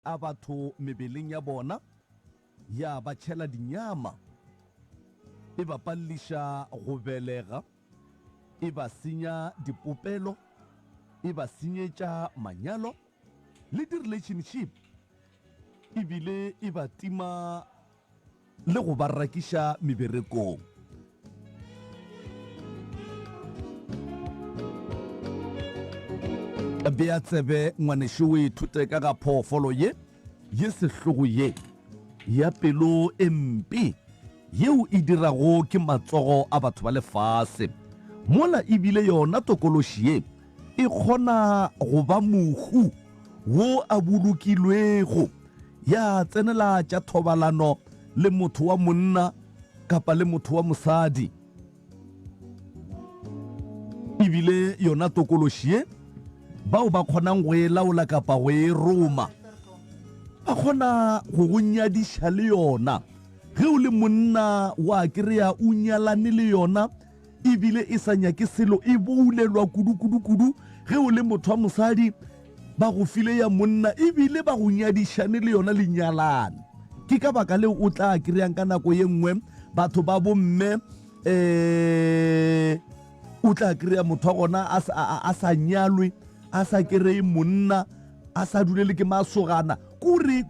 a batho mebeleng ya bona ya ba tšhela dinyama e ba palliša go belega e ba senya dipopelo e ba senyetša manyalo le di-relationship ebile e ba tima le go ba rakiša meberekong. Bea tsebe ngwanešo o ithute ka ga phoofolo ye sehlogo ye ya pelo e mpe yeo e dirago ke matsogo a batho ba lefase. Mola ebile yona tokološi ye e kgona go ba mohu wo a bolokilwego ya tsenela tša thobalano le motho wa monna kapa le motho wa mosadi. Ebile yona tokološi ye bao ba kgonang go e laola kapa go e roma ba kgona go go nyadiša le yona ge o le monna wa kry-a o nyalane le yona ebile e sa nyake selo e boulelwa kudu ge o le motho wa mosadi ba go file ya monna ebile ba go nyadišane le yona lenyalane. Ke ka baka leo o tla kry-ang ka nako ye nngwe batho ba bomme o tla kry-a motho wa gona a sa nyalwe a sa kry-e monna a sa dulele ke masogana kuri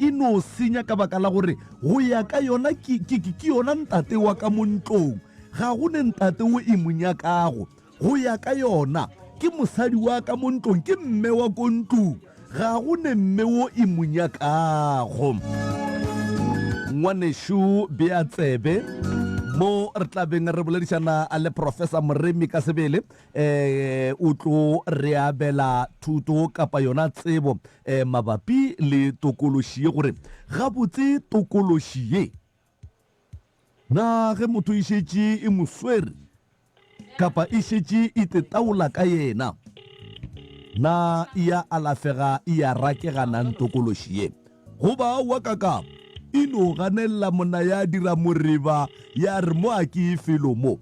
e no senya ka baka la gore go ya ka yona ke yona ntate wa ka mo ntlong ga go ne ntate o e monyakago go ya ka yona ke mosadi wa ka mo ntlong ke mme wa ko ntlong ga go ne mme o e monyakago. Ngwanešo bea tsebe mo re tlabeng re boledišana le Professor Moremi ka sebele o tlo re abela thuto kapa yona tsebo mabapi le tokološi ye gore gabotse tokološi ye na ge motho e šetše e moswere kapa e šetše e tetaola ka yena na e ya alafega e ya rakeganang tokološi ye goba wa kakapa ino ganella mona ya dira moreba ya re mo a ke felo mo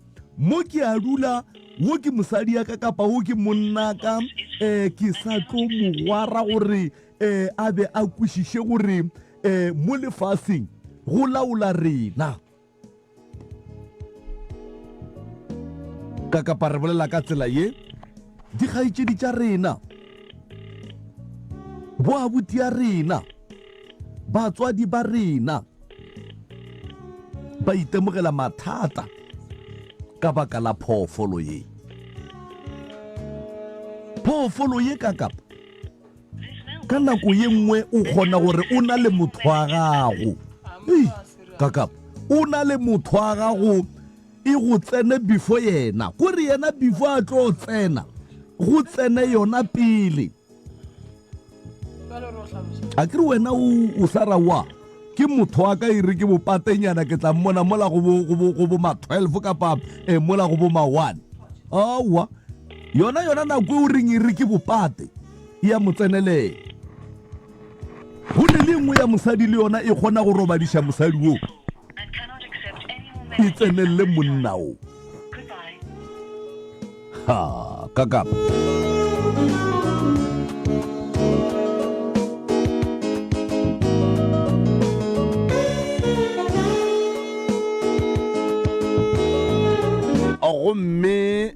ke a dula wo ke mosadi ya ka kapa wo ke monna ka ke sa tlo mogwara gore a be a kwešiše gore mo lefaseng go laola rena ka kapa re bolela ka tsela ye dikgaetšedi tša rena bo abuti ya rena batswadi ba rena ba itemogela mathata ka baka la phoofolo ye kakapa ka nako ye nngwe o kgona gore o na le motho wa gago kakapa o na le motho wa gago e go tsene before yena kore yena before a tlo tsena go tsene yona pele a kere wena o sa rawa ke motho wa ka ere ke bopatenyana ke tla mmona mola go bo ma 12 kapa mola go bo ma 1 awa yona nako o reng ere ke bopate ya motsenele go ne le nngwe ya mosadi le yona e kgona go robadiša mosadi wo e tsenelle monna o ha kakapa gomme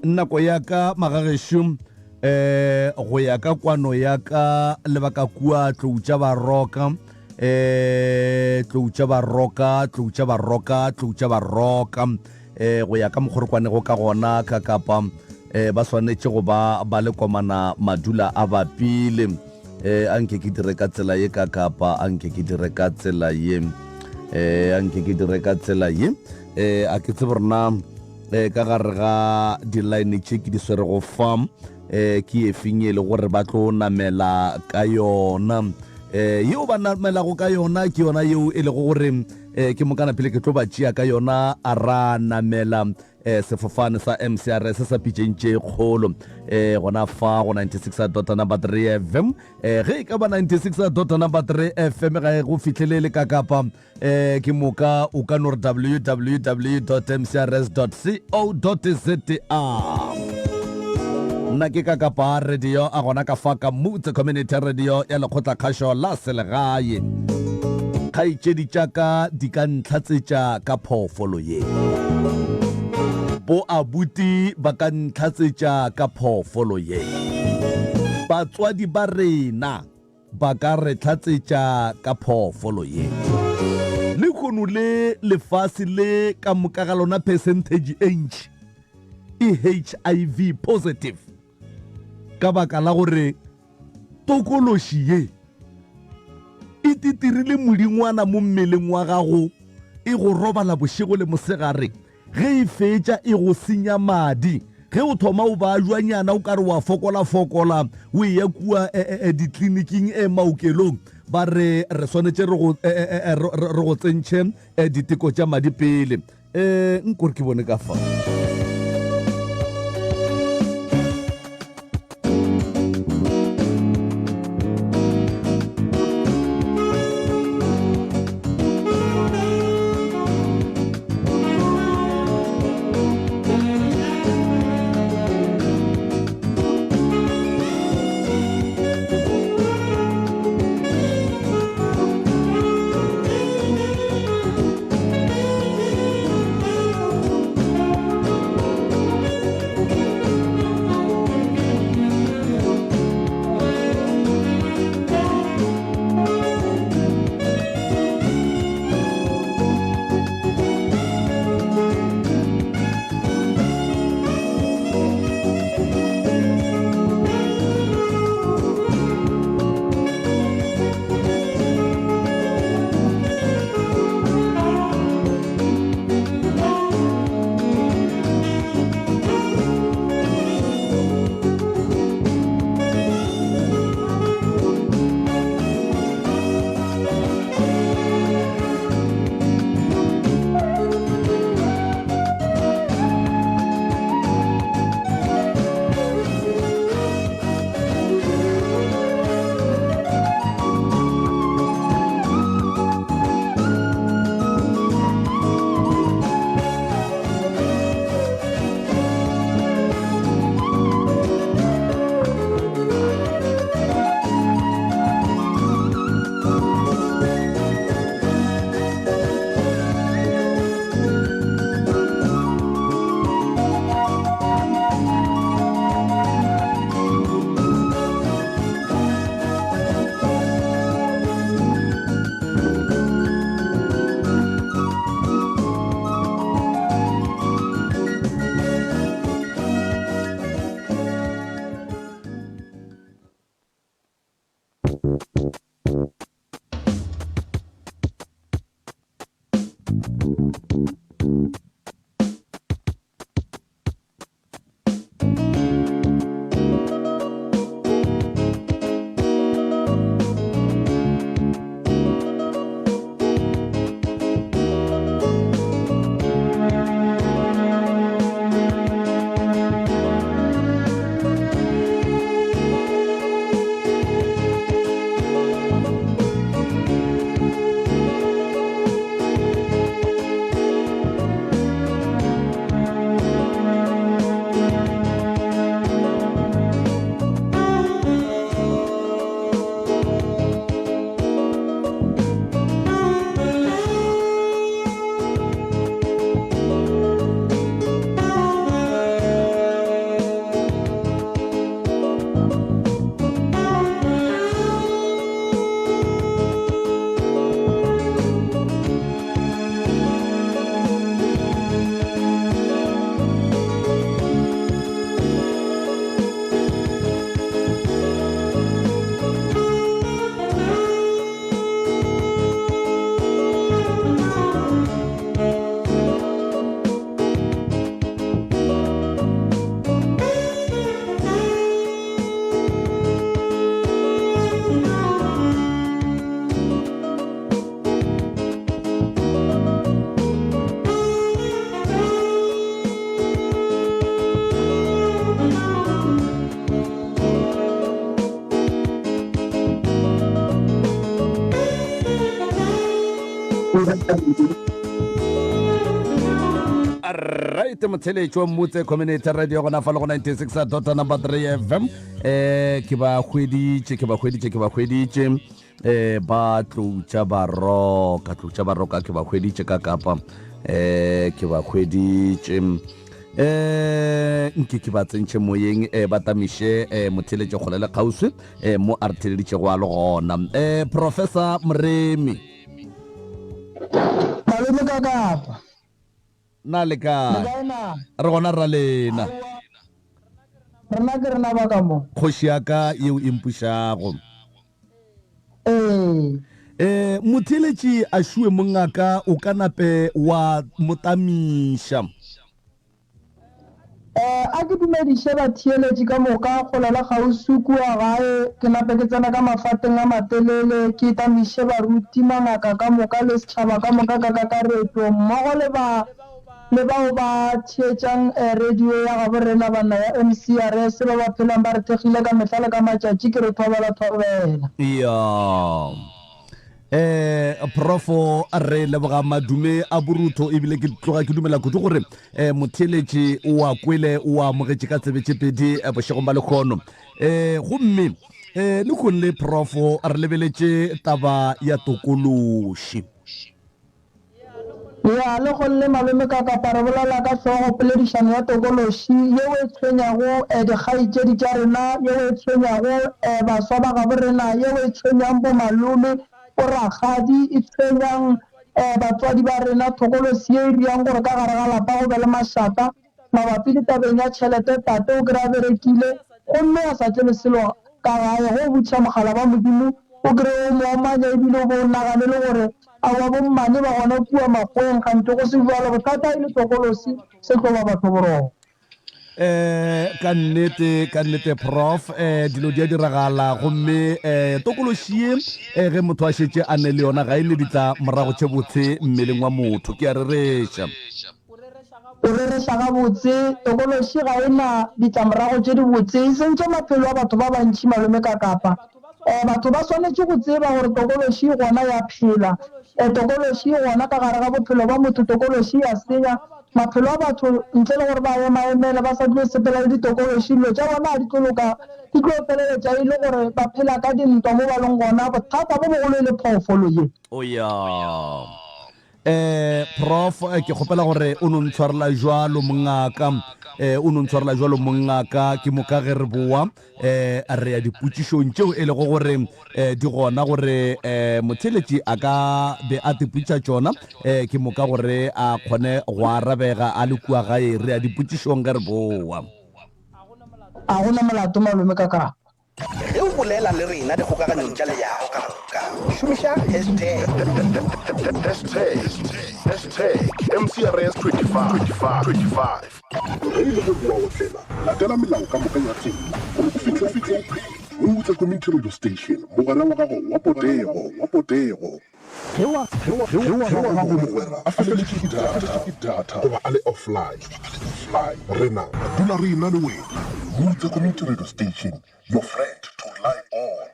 nako ya ka magagešo go ya ka kwano ya ka lebaka kua tloutša baroka go ya ka mokgorokwanego ka gona ka kapa ba swanetše go ba le komana madula a bapile anke ke dire ka tsela ye ka kapa anke ke dire ka tsela ye a ke tsebe rena ka gare ga di-line tše ke di swere go farm ke e fenyele gore ba tlo namela ka yona yeo ba namelago ka yona ke yona yeo e lego gore ke mokana pele ke tlo ba tšea ka yona a ra namela sefofane sa MCRS sa pitšentše kgolo gona fa go 96.3 FM ge e ka ba 96.3 FM ga e go fitlhelele ka kapa ke moka o ka nore www.mcrs.co.za nna ke ka kapa radio a gona ka fa ka Mutse Community Radio ya lekgotla kgašo la selegae kgaitšedi tšaka di ka ntlhatsetša ka phoofolo ye bo abuti ba ka ntlhatsetša ka phoofolo ye batswadi ba rena ba ka re tlhatsetša ka phoofolo ye le kgono le lefase le ka moka ga lona percentage e ntši HIV positive ka baka la gore tokološi ye e titirile modingwana mo mmeleng wa gago e go robala bošego le mosegare ge e fetša e go senya madi ge o thoma o ba jwanyana o ka re wa fokola o ya kua ditleliniking maokelong ba re swanetše re go tsentšhe diteko tša madi pele nkore ke bone ka fa right motheletši wa mmutse community radio gona fa le go 96.3 FM ke ba hweditše ba tloutša baroka ke ba hweditše ka kapa ke ba hweditše nke ke ba tsentše moyeng ba tamiše motheletše kgolele kgauswi mo a re theleditše go a le gona professor Mremi malome ka kapa na le ka re gona ra lena rena ke rena ba ka mo kgoši ya ka yeo e mpušago motheletši a šue mongaka o ka nape wa motamiša a ke dumediše batheeletši ka moka kgolela kgauswi kua gae ke nape ke tsena ka mafateng a matelele ke tamiše baruti mangaka ka moka le setšhaba ka moka ka kakaretso mmogo le bao ba theetšang radio ya gabo rena banna ya MCRS ba ba phelang ba re thegile ka mehlale ka matšatši ke re thobela ya profo re leboga madume a borutho ebile ke tloga ke dumela kudu gore motheletši o a kwele o amogetše ka tsebetšepedi bošegong ba lekgono gomme le kgone le profo re lebeletše taba ya tokološi ya le go le malome ka kapara bolela ka hlogo poledišano ya tokološi yeo e tshwenyago dikgaetšedi tša rena yeo e tshwenyago baswa ba gabo rena yeo e tshwenyang bomalome boragadi e tshwenyang batswadi ba rena tokološi e riang gore ka gare ga lapa go be le mašaka mabapi le tabeng ya tšhelete tate o kry-a berekile gomme a sa tsebe selo ka gae go butša mogala ba modimo o kry-e o moomanya ebile o bo o nagane le gore a wa bommane ba gona kua makgweng gante go se buala bothata e le tokološi se tlo ba batho borong ka nnete prof dilo di a diragala gomme tokološi ge motho a šetše a ne le yona ga e le ditla morago tše botse mmeleng wa motho ke a rereša o rereša gabotse tokološi ga e na ditlamorago tše di botse e sentše maphelo a batho ba bantšhi malome ka kapa batho ba swanetše go tseba gore tokološi gona ya phela tokološi gona ka gare ga bophelo ba motho tokološi ya senya maphelo a batho ntle le gore ba emaemela ba sa dilo sepela le ditokološi dilo tša bona a di tlo feleletša e le gore ba phela ka dintwa mo ba leng gona bothata bo bogolo e le phoofolo ye prof ke kgopela gore o no ntshwarela jwalo mongaka ke moka ge re boa re ya dipotšišong tšeo e lego gore di gona gore motheletši a ka be a tiputša tšona ke moka gore a kgone go arabega a le kua gae re ya dipotšišong ge re boa a gona molato malome ka kapa ge o bolela le rena dikgokaganyong tša leyago ka moka šomiša hashtag MCRS25 ge e le go boa o tlela latela melao ka moka ya tsela gore o fitlhe o utse community radio station mogwera wa gago wa potego ge wa gago mogwera a feleletše ke data goba a le offline rena dula re ena le wena o utse community radio station your friend to rely on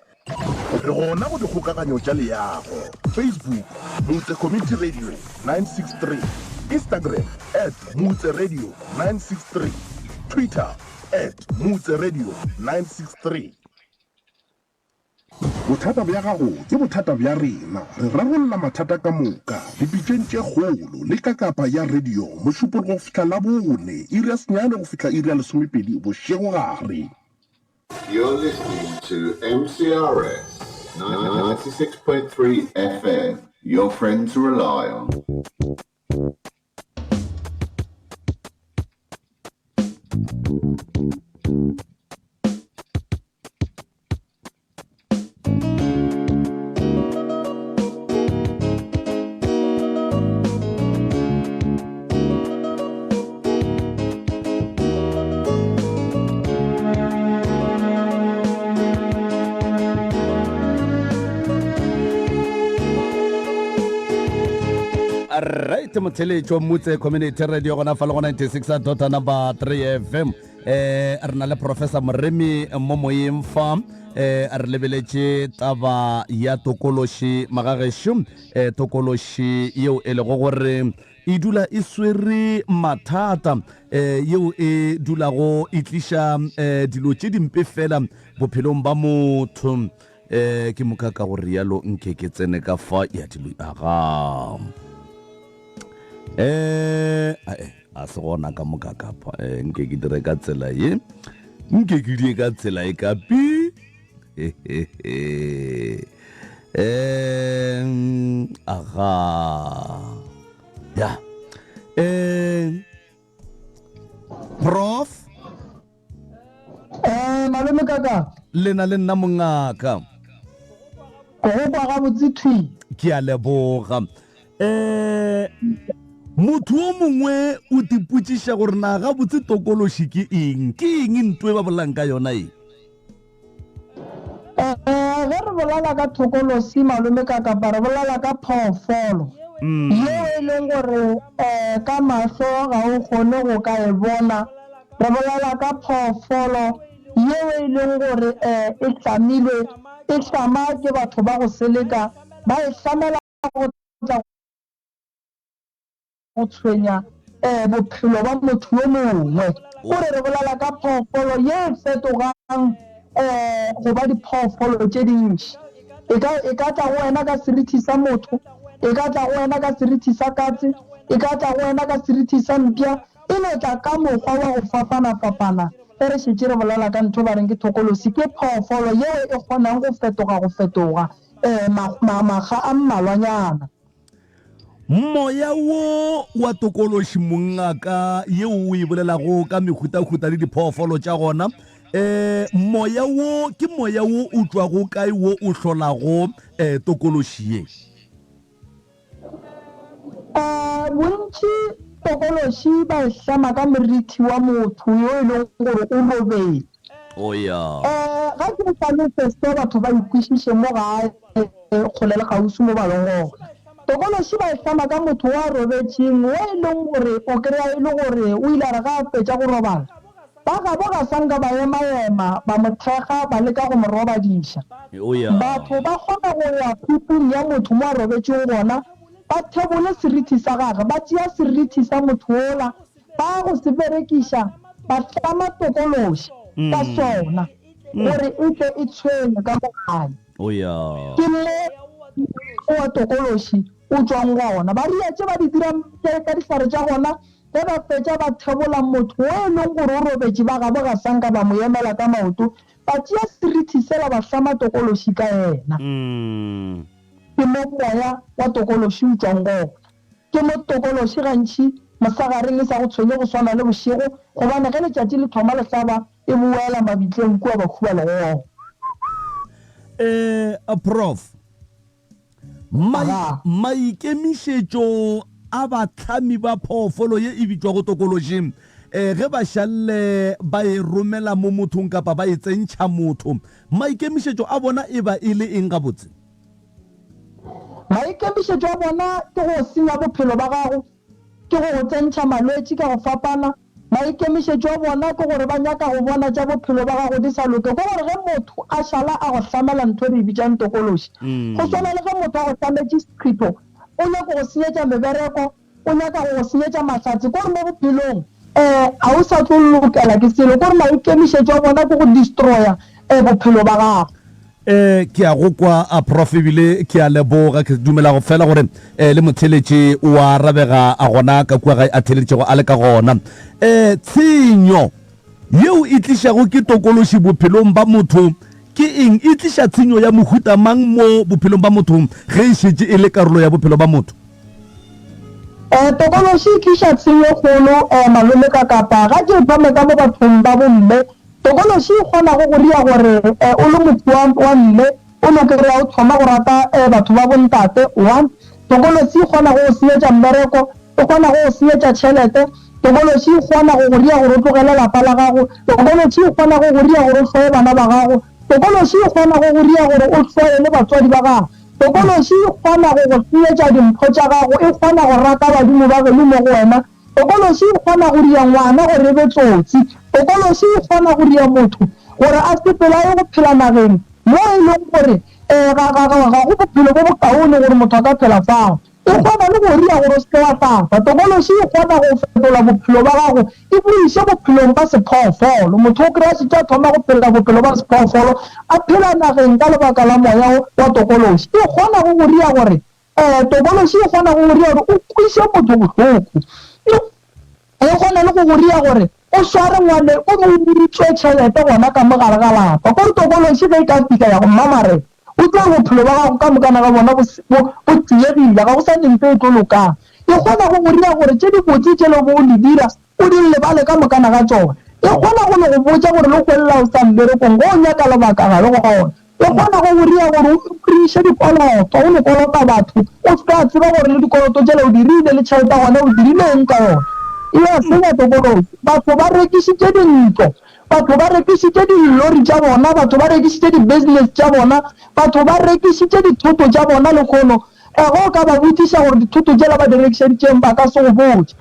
re gona go dikgokaganyo tša leyago Facebook motse community radio 963 Instagram @motse radio 963 Twitter @motse radio 963 bothata bja gago ke bothata bja rena re rarolla mathata ka moka dipitšeng tše kgolo le ka kapa ya radio mošupologo go fihla la bone iri senyane go fihla iri ya lesomepedi bošego gare. You're listening to MCRS 96.3 FM, your friend to rely on. right motheletši wa mmutse community radio gona fa le go 96.3 FM re na le professor Mremi mo moyeng fa a re lebeletse taba ya tokološi magagešo tokološi yeo e lego gore e dula e swere mathata yeo e dulago e tliša dilo tše dimpe fela bophelong ba motho ke moka ka gore yalo nke ke tsene ka fa ya dilo aga a se gona ka moka kapa nke ke dire ka tsela ye nke ke die ka tsela e kapi aga ya prof malome kaka lena le nna mongaka go kwa ga botsithwi ke a leboga motho o mongwe o diputsiša gore na ga botse tokološi ke eng ntwe ba bolang ka yona e ge re bolala ka tokološi malome kaka ba re bolala ka phoofolo yeo e leng gore ka mahlo ga o kgone go ka e bona re bolala ka phoofolo yeo e leng gore e hlamilwe e hlama ke batho ba go seleka ba e hlamela go tla go tshwenya bophelo ba motho yo mongwe gore re bolala ka phoofolo ye e fetogang go ba diphoofolo tše dintši e ka tla go wena ka serithi sa motho e ka tla go wena ka serithi sa katse e ka tla go wena ka serithi sa mpša e no tla ka mokgwa wa go fapana-fapana e re šetše re bolela ka ntho ba reng ke thokolosi ke phoofolo yeo e kgonang go fetoga maga a mmalwanyana moya wo wa tokološi mongaka yeo o e bolelago ka mehutahuta le diphoofolo tša gona moya wo ke moya wo o tšwago kae wo o hlolago tokološi ye bontši tokološi ba e hlama ka morithi wa motho yo e leng gore o robetse ga ke tlhalose se batho ba ikwešiše mo gae kgole le kgausi mo balong gona tokološi ba e hlama ka motho wa robetšeng wo e leng gore o kry-a e le gore o ile a re ga a fetša go robala ba gabo ga sanka ba ema ba mothega ba leka go mo robadiša batho ba kgona go ya phupung ya motho mo a robetšeng gona ba thebole serithi sa gage ba tšea serithi sa motho ola ba go se berekiša ba hlama tokološi ka sona gore e tle e tshwenye ka mogae ke mo wa tokološi o tswang gona ba riatše ba di dira ka dihlare tša gona ge ba fetša ba thebola motho o e leng gore o robetše ba gabo ga sanka ba mo emela ka maoto ba tšea serithi sela ba hlama tokološi ka yena ke mo moya wa tokološi o tswang gona ke mo tokološi gantši mosagareng e sa go tshwenye go swana le bošego gobane ge letšatši le thoma lehlaba e boela mabitleng kua bakhuba le gona prof maikemišetšo a batlhami ba phoofolo ye e bitswa go tokološing ge ba šalle ba e romela mo mothong kapa ba e tsentšha motho maikemišetšo a bona e ba e le eng gabotse maikemišetšo a bona ke go senya bophelo ba gago ke go tsentšha malwetši ka go fapana maikemišetšo a bona ke gore ba nyaka go bona tša bophelo ba gago di sa loke ke gore ge motho a šala a go hlamela ntho e re bitšang tokološi go swana le ge motho a go hlametše sekhwitho o nyaka go senyetša mebereko o nyaka go senyetša mahlatse kore mo bophelong ga o sa tlo lokela ke selo kore maikemišetšo a bona ke go destroya bophelo ba gago ke a go kwa a prof ebile ke a leboga ke dumela go fela gore le motheletše o a rabega a gona ka kua a theletšego a le ka gona tshenyo yeo e tlišago ke tokološi bophelong ba motho ke eng e tliša tshenyo ya mohuta mang mo bophelong ba motho ge e šetše e le karolo ya bophelo ba motho tokološi e tliša tshenyo kgolo malome ka kapa ga ke ipame ka mo bathong ba bomme tokološi e kgona go ria gore o le motho wa mme o no kry-a o thoma go rata batho ba bontate one tokološi e kgona go senyetša mmereko e kgona go senyetša tšhelete tokološi e kgona go ria gore o tlogele lapa la gago tokološi e kgona go ria gore o tlhoe bana ba gago tokološi e kgona go ria gore o tlhoe le batswadi ba gago tokološi e kgona go senyetša dimpho tša gago e kgona go rata badimo ba gelo mo go wena tokološi e kgona go ria ngwana gore e be tsotsi tokološi e kgona go ria motho gore a sepela ye go phela nageng mo e leng gore ga go bophelo bo bokaone gore motho a ka phela fao e kgona le go ria gore o seke wa tata tokološi e kgona go fetola bophelo ba gago e buise bophelong ba sephoofolo motho o kry-a setse a thoma go phela bophelo ba sephoofolo a phela nageng ka lebaka la moya wa tokološi e kgona go go ria gore tokološi e kgona go go ria gore o kwise motho bohloko e kgona le go go ria gore o sware ngwane o mo tswe tšhelete gona ka mogare ga lapa kore tokološi ge e ka fika ya go mmamare o tlo bophelo ba gago ka mokana ga bona bo tsiegile ga go sa nente e tlo lokang e kgona go go ria gore tše dibotse tše le bo o le dira o di lebale ka mokana ga tsone e kgona go le go botsa gore le kwelela o sa mmerekong go o nyaka lebaka ga le go gona e kgona go go ria gore o kry-iše dikoloto o le kolota batho o se ka tseba gore le dikoloto tšele o dirile le tšhelete gone o dirileng ka yone e a senya tokološi batho ba rekišitše dintlo batho ba rekišitše dillori tša bona batho ba rekišitše di-business tša bona batho ba rekišitše dithoto tša bona le kgono go ka ba botsiša gore dithoto tšela ba di rekišeditšeng ba ka se go botse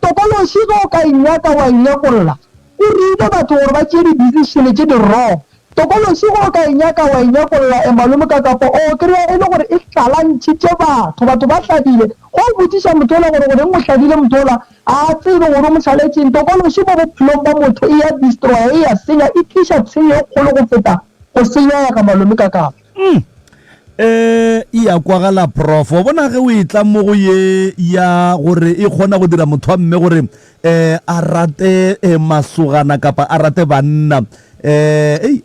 tokološi ge o ka inyaka wa inyakolola o rile batho gore ba tšee di-decision tše di-wrong tokološi go o ka inyaka wa inyakolola malome ka kapo o kry-a e le gore e tlalantšhitše batho ba hlabile go o botsiša mothola gore goreng o hlabile mothola a tsebe gore o motlhaletseng tokološi mo bophelong ba motho e ya destroya e ya senya e tliša tshenyo e kgolo go feta go senyega malome ka kapo e ya kwagala prof o bona ge o e tla mo go ye ya gore e kgona go dira motho wa mme gore a rate masogana kapa a rate banna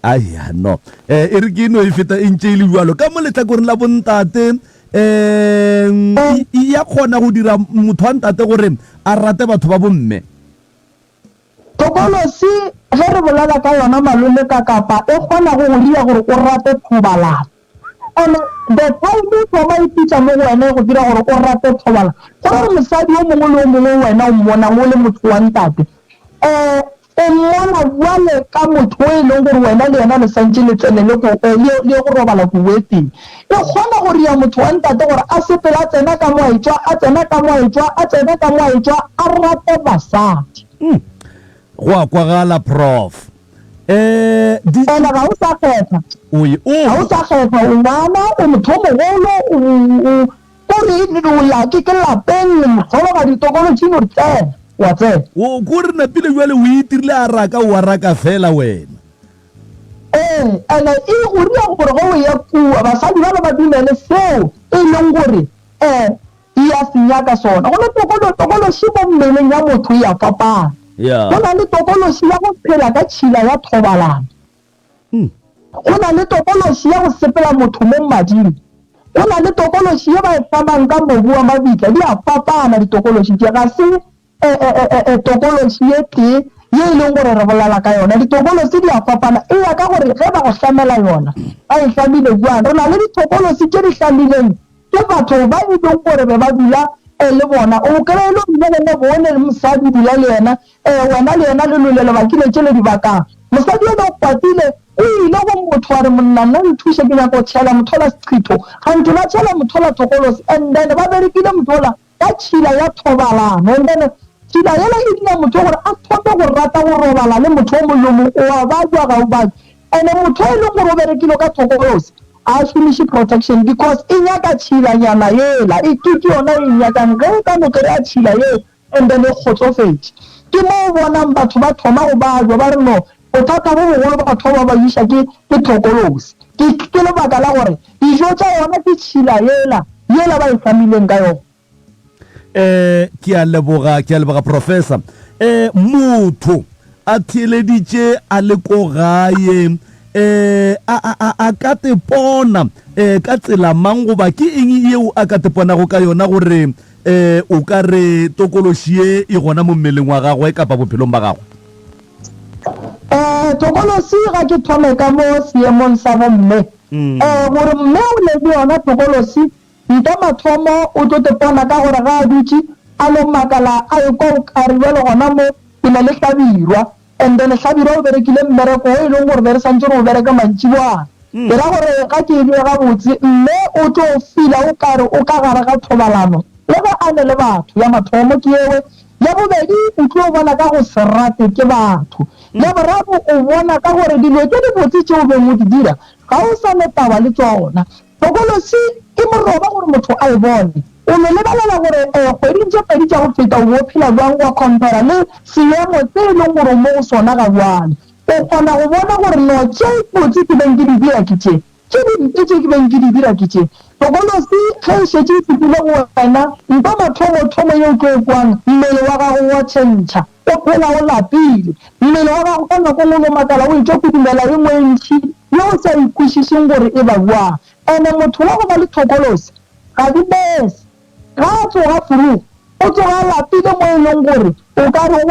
aya no e re ke eno e feta e ntše e le jalo ka mo letlakoreng la bontate ya kgona go dira motho wa ntate gore a rate batho ba bomme tokološi ge re bolela ka yona malome ka kapa e kgona go go dira gore o rate thobalano and the time thoma e pitša mo go wena go dira gore o rate thobalano gore mosadi o mongwe le o mongwe wena o mmona o le motho wa ntate o mmona jwale ka motho o e leng gore wena le yena le santse le tsene le go robala kuweteng e kgona gore ya motho wa ntate gore a sepele a tsena ka moaetswa a tsena ka moaetswa a tsena ka moaetswa a rate basadi go a kwagala prof ene ga o sa kgetha ga o sa kgetha o ngwana o motho o mogolo kore o lake ke lapeng le motlholo ga ditokološing gore tsena wa tsena kore napile jale o itirile a raka o a raka fela wena ene e go ria gore go o ya kua basadi ba le ba dumele seo e leng gore e ya senyaka sona go le tokološi mo mmeleng ya motho e ya fapana go na le tokološi ya go phela ka tšhila ya thobalano go na le tokološi ya go sepela motho mo mading go na le tokološi ye ba e tsamang ka mobu wa mabitla di a fapana ditokološi tše ga se tokološi ye tee ye e leng gore re bolela ka yona ditokološi di a fapana e ya ka gore ge ba go hlamela yona ba e hlamile jang re na le ditokološi tše di hlamileng ke batho ba e leng gore be ba dula le bona o kry-e le mmone bone le mosadi dula le yena wena le yena le lolele bakile tše le dibakang mosadi ene o kwatile o ile go motho wa re monna nna nthuše ke nyako tšhela mothola seqhitho gantho ba tšhela mothola tokolosi and then ba berekile mothola ka tšhila ya thobalano and then tšhila yela e dira motho gore a thome go rata go robala le motho o molomo wa bajwa ga o bajwa and motho e leng gore o berekile ka tokolosi a šomiše protection because e nyaka tšhilanyana yela e ke yona e nyakang ge ka no kry-a tšhila ye and then e kgotsofetše ke mo o bonang batho ba thoma go bajwa ba re no bothata bo bogolo batho ba ba iša ke tokolosi ke lebaka la gore dijo tša yona ke tšhila yela ba e hlamileng ka yona ke a leboga professor motho a theeleditše a le ko gae a ka te pona ka tsela mang goba ke eng yeo a ka te ponago ka yona gore o ka re tokološi ye e gona mo mmeleng wa gagwe kapa bophelong ba gagwe tokološi ga ke thome ka mo seemong sa bomme gore mme o lebe yona tokološi nka mathomo o tlo te pona ka gore ga a dutše a lo makala a ekwa o karibe le gona mo ke na le hlabirwa and then hlabirwa o berekile mmereko o e leng gore be re santse re o bereka mantšiboana e ra gore ga ke ebile gabotse mme o tlo fila o kare o ka gare ga thobalano le ba ane le batho ya mathomo ke ewe ya bobedi o tlo bona ka go se rate ke batho ya boraro o bona ka gore dilo tse di botse tšeo beng o di dira ga o sa netaba le tsona tokolosi e moroba gore motho a e bone o ne lebelela gore kgweding tse pedi tsa go feta o phela jwang wa compara le seemo tse e leng gore mo go sona ga jwale o kgona go bona gore no tse kotsi ke beng ke di dira ke tse tse ke beng ke di dira ke tse tokolosi ge e šetse e fetile go wena mpa mathomo yo o tlo e kwang mmele wa gago wa tšhentšha o phela o lapile mmele wa gago ka nako ngwe makala o itse kudumela e ngwe ntšhi yo o sa ikwešišeng gore e ba jwang ande motho wa go ba le thokolosi ga di bese ga a tsoga furu o tsoga lapile mo e leng gore o ka re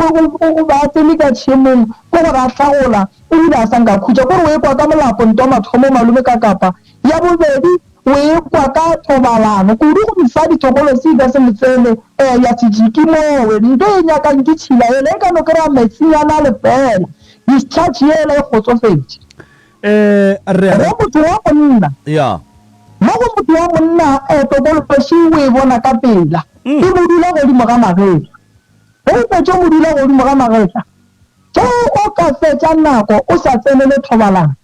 o ba tsene ka tšhemong ko gore a tlhagola ebile a sanka khutša kore o e kwa ka molapo nto mathomo malome ka kapa ya bobedi o e kwa ka thobalano kudu go mosadi thokolosi e ka se motsele ya sejiki mowe nto e nyakang ke tšhila ele e ka no kry-a metsinyana lefela discharge ele e kgotsofetse go motho wa monna mo go motho wa monna tokolosi o e bona ka pela e modula godimo ga magetla go fetse modula godimo ga magetla ke o ka fetsa nako o sa tsenele thobalano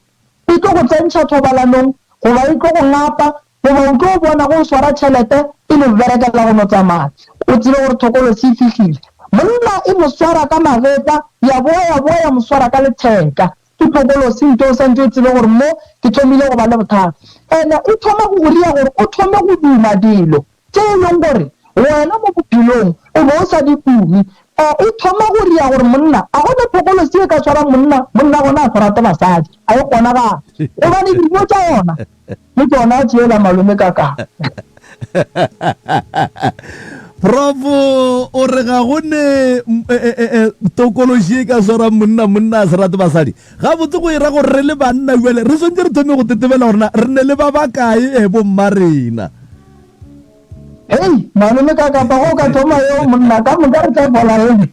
e tlo go tsentšha thobalanong goba e tlo go ngapa goba o tlo bona go swara tšhelete e le berekela go no tsamaya o tsile gore thokolosi e fitlhile monna e mo swara ka magetla ya boya mo swara ka letheka ke thokolosi nto o santse o tsile gore mo ke thomile go ba le bothata ene e thoma go goria gore o thome go duma dilo tse e leng gore wena mo bophelong o bo o sa di dume e thoma go ria gore monna a gone thokolosi e ka tshwara monna gona a tshwarate basadi a e kgona ga gobane dilo tsa yona le tsona a tseela malome ka Prof o re ga gone tokolosi e ka swara monna a se rate basadi ga botse go ira gore re le banna jale re swantse re thome go tetebela gorena re ne le ba bakae bomma rena malome ka kapa go ka thoma yo monna ka moka re tla fola ene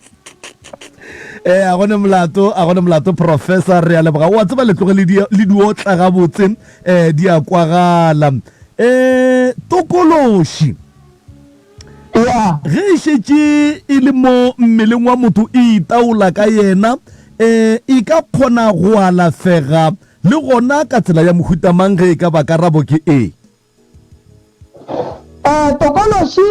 a gone molato professor re a leboga o a tseba letloge le diotla ga botse di a kwagala tokolosi ge e šetše e le mo mmeleng wa motho e itaola ka yena e ka kgona go alafega le gona ka tsela ya mohutamang ge e ka ba karabo ke tokolosi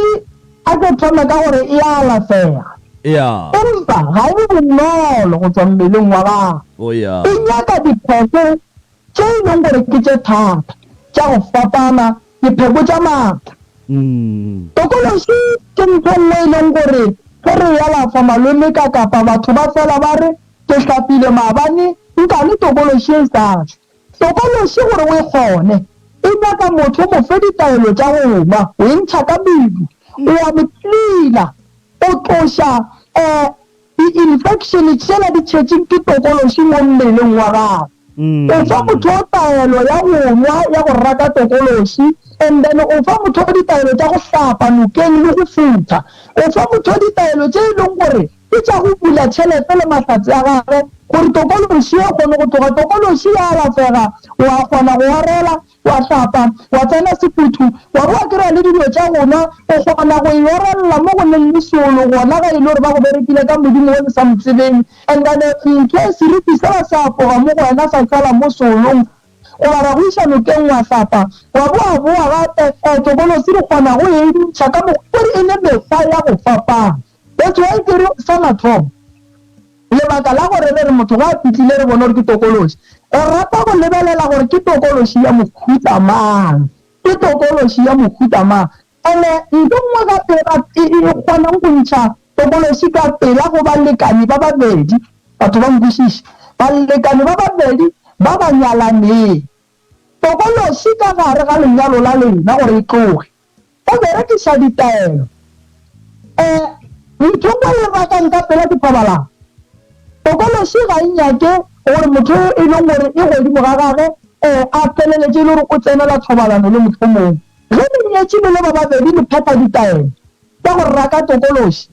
a ke thome ka gore e alafega empa ga e bonolo go tswa mmeleng wa gago e nyaka dipheko tse e leng gore ke tse thata tša go fapana dipheko tša maatla tokolosi ke ntho nngwe e leng gore ge re yalafa malome ka kapa batho ba fela ba re ke hlapile maabane nka le tokolosi e satšwe tokolosi gore o e kgone e nyaka motho mo fe ditaelo tša go nwa o e ntšha ka bidu o a metlila o tloša di-infection tšela di tšhetšeng ke tokolosi mo mmeleng wa gago o fa motho o taelo ya go nwa ya go raka tokolosi and then o fa motho ditaelo tša go hlapa nokeng le go futha o fa motho ditaelo tše e leng gore ke tša go bula tšhelete le mahlatse a gage gore tokolosi e kgone go tloga tokolosi ya alafega wa kgona go orela wa hlapa wa tsena seputhu wa boa kry-a le dilo tša gona o kgona go e orelela mo go neng le solo gona ga e le gore ba go berekile ka modimo o le sa motsebeng and then ntho e seriti se ba sa apoga mo go wena sa tsala mo solong o ba go iša nokeng wa hlapa wa boa gape tokolosi di kgona go e ntšha ka mokgore e ne mekgwa ya go fapana that's why ke re sa mathomo lebaka la gore re motho ga a fitlhile re bone gore ke tokolosi o rata go lebelela gore ke tokolosi ya mohuta mang ene ntho nngwe gape e kgonang go ntšha tokolosi ka pela go balekani ba babedi batho ba nkwešiše balekani ba babedi ba ba nyalaneng tokolosi ka gare ga lenyalo la lena gore e tloge o berekiša ditaelo ntho nngwe e rakang ka pela ke thobalano tokolosi ga e nyake gore motho e leng gore e godimo ga gage a feleletse le gore o tsenela thobalano le motho mongwe ge lenyetše le ba babedi le pheta ditaelo tša go raka tokolosi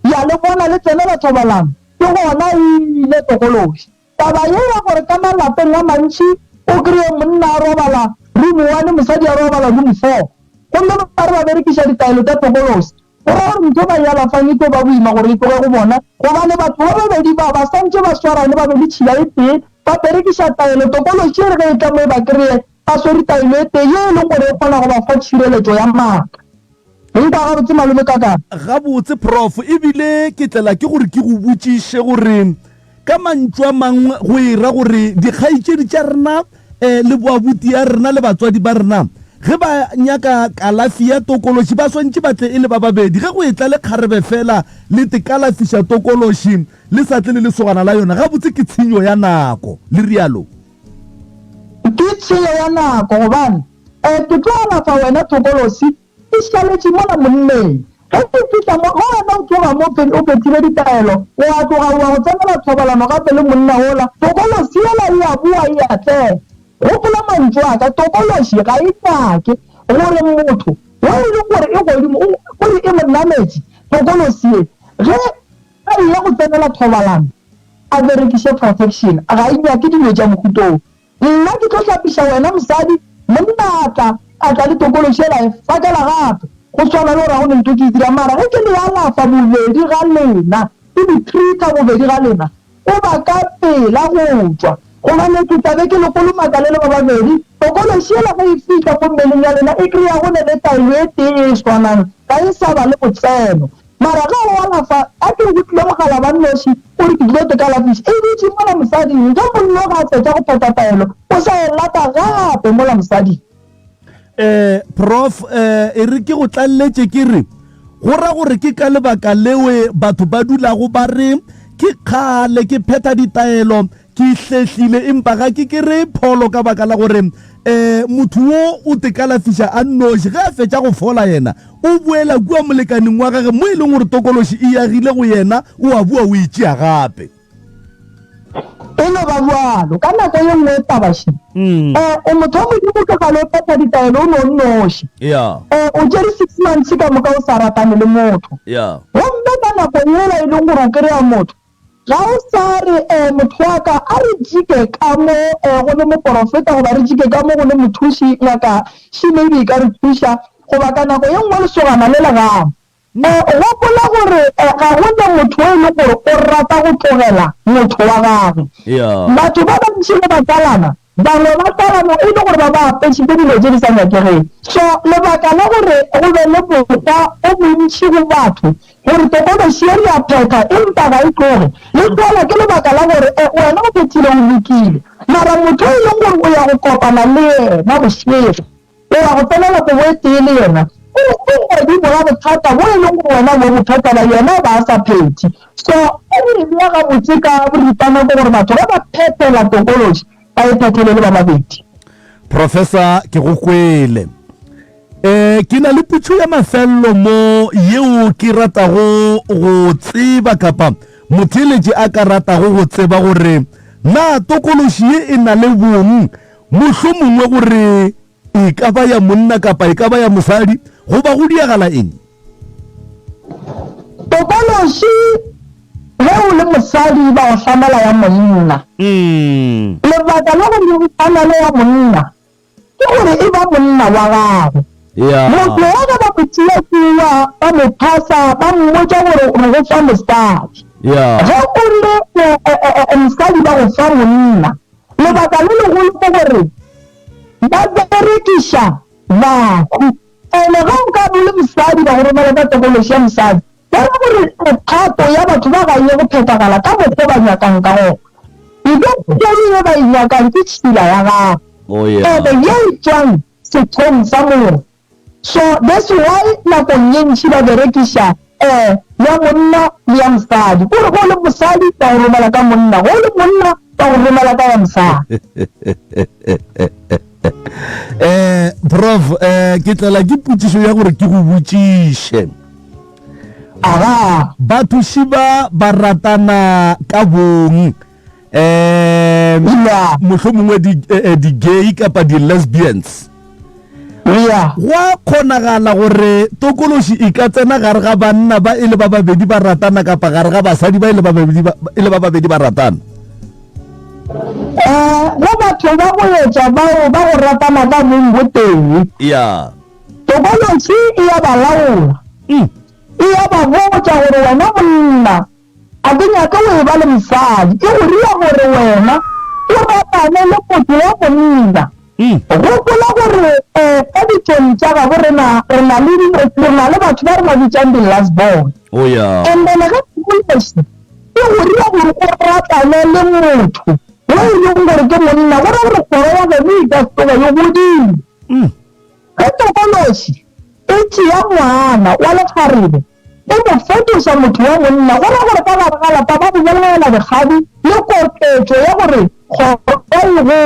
ya le bona le tsenela thobalano ke gona ile tokolosi taba ye ya gore ka malapeng a mantši o kry-e monna a robala room 1 mosadi a robala room 4 gomme ba re ba berekiša ditaelo tša tokolosi gore ntho ba yalafang e tlo ba boima gore e tloge go bona gobane batho ba babedi ba santse ba swarane ba be le tšhila e tee ba berekisa taelo tokološi re ge e tla mo e ba kry-e ba swere taelo e teng ye e leng gore e kgona go ba fa tshireletso ya maaka empa gabotse malome kaka gabotse prof ebile ke tlela ke gore ke go botšiše gore ka mantšu a mangwe go ira gore dikgaitšedi tša rena le boabuti ya rena le batswadi ba rena ge ba nyaka kalafi ya tokološi ba swantše batle e le ba babedi ge go e tla le kgarebe fela le tekalafiša tokološi le sa tle le lesogana la yona gabotse ke tshenyo ya nako le rialo ke tshenyo ya nako gobane ke tlo alafa wena tokološi e šaletše mola monneng ge ke fitlha mo wena o tloga mo o phethile ditaelo wa tloga wa go tsenela thobalano gape le monna ola tokološi ela e a bua e a tlela gopola mantšu aka tokološi ga e nyake gore motho wa e leng gore e godimo gore e monnametše tokološi ge a ile go tsenela thobalano a berekiše protection ga e nyake dilo tša mokutong nna ke tlo hlapiša wena mosadi monna a tla le tokološi ela e fakela gape go tshwana le gore go ne ntho ke e dira mara ge ke le alafa bobedi ga lena ke di-treater bobedi ga lena o ba ka pela go tswa gobane ke tlabe ke lekolomaka le le ba babedi tokološi ela ge e fitlha ko mmeleng ya lena e kry-a go ne le taelo e tee e swanang ka e sa ba le botseno mara ga o alafa a ke go tlile mogala ba nnoši gore ke tlile tekalafiša e ditše mola mosading ge monno ga a fetša go pheta taelo o sa e lata gape mola mosading prof e re ke go tlalletše ke re go ra gore ke ka lebaka lewe batho ba dulago ba re ke kgale ke pheta ditaelo ke ihlehlile empa ga ke kry pholo ka baka la gore motho wo o tekalafiša a nnoši ge a fetša go fola yena o boela kua molekaneng wa gage mo e leng gore tokološi e agile go yena o a bua o itšea gape e no ba bjalo ka nako ye nngwe e tabaši motho wa modimo tlogale o pheta ditaelo o ne o nnoši o jere 6 months ka moka o sa ratane le motho gomme ka nako ela e leng gore o kry-a motho ga o sa re motho wa ka a re jike ka mo go le moporofeta goba re jike ka mo go le mothuši ngaka šimedi ka re thuša goba ka nako ye nngwe lesogana le legamo gopola gore ga go ne motho o e leng gore o rata go tlogela motho wa gage batho ba bantši le batsalana bangwe ba tsalana e le gore ba ba apešitse dilo tse di sa nyakegeng so lebaka la gore go be le mokgwa o montšhi go batho gore tokološi e ya pheta empa ga e tloge le tloela ke lebaka la gore wena o phethile o lekile mara motho o e leng gore o ya go kopana le yena bošego o ya go tsenela kobo e tee le yena di bola bothata bo e leng gore wena bo bothata ba yena ba a sa phethi so e re bea gabotse ka boripana ko gore batho ba ba phethela tokološi ba e phethele le ba babedi professor ke go kwele ke na le putšo ya mafelelo mo yeo ke ratago go tseba kapa motheletši a ka ratago go tseba gore na tokološi ye e na le bong mohlomongwe gore e ka ba ya monna kapa e ka ba ya mosadi go ba go diagala eng tokološi ge o le mosadi ba go hlamela ya monna lebaka la gore go tshwana le ya monna ke gore e ba monna wa gago motho wa ka ba motšeatsiwa ba mo phasa ba mmotsa gore o go fa mosadi ge o le mosadi ba go fa monna lebaka le legolo ke gore ba berekiša bahu ene ga o ka bole mosadi ba go romela ka tokološi ya mosadi ya re gore phato ya batho ba ga ye go phethagala ka mokgwa ba nyakang ka gona ebile ye ba e nyakang ke tšhila ya gago ene ye e tswang sethong sa motho so that's why nakong ye ntši ba berekiša ya monna le ya mosadi gore go le mosadi ba go romela ka monna go le monna ba go romela ka ya mosadi prof ke tlela ke putsišo ya gore ke go botšiše bathuši ba ratana ka bong mohlomongwe di-gay kapa di-lesbians go a kgonagala gore tokološi e ka tsena gare ga banna ba e le ba babedi ba ratana kapa gare ga basadi ba e le ba babedi ba ratana go batho ba go etša bao ba go ratana ka bong go teng tokološi e ya ba laola e ya ba botša gore wena monna a ke nyaka o e ba le mosadi e go ria gore wena o ratane le motho wa monna gopola gore ka ditšong tša gabo re na le batho ba re ba bitsang di-last born and then ga tokološi ke go dira gore o ratane le motho yo e leng gore ke monna go ra gore kgoro ya bone e ka soba yo godimo ge tokološi e tšea ngwana wa lekgarebe e mo fetoša motho wa monna go ra gore ka gare ga lapa ba bobelela bogadi le koketso ya gore kgoro e gole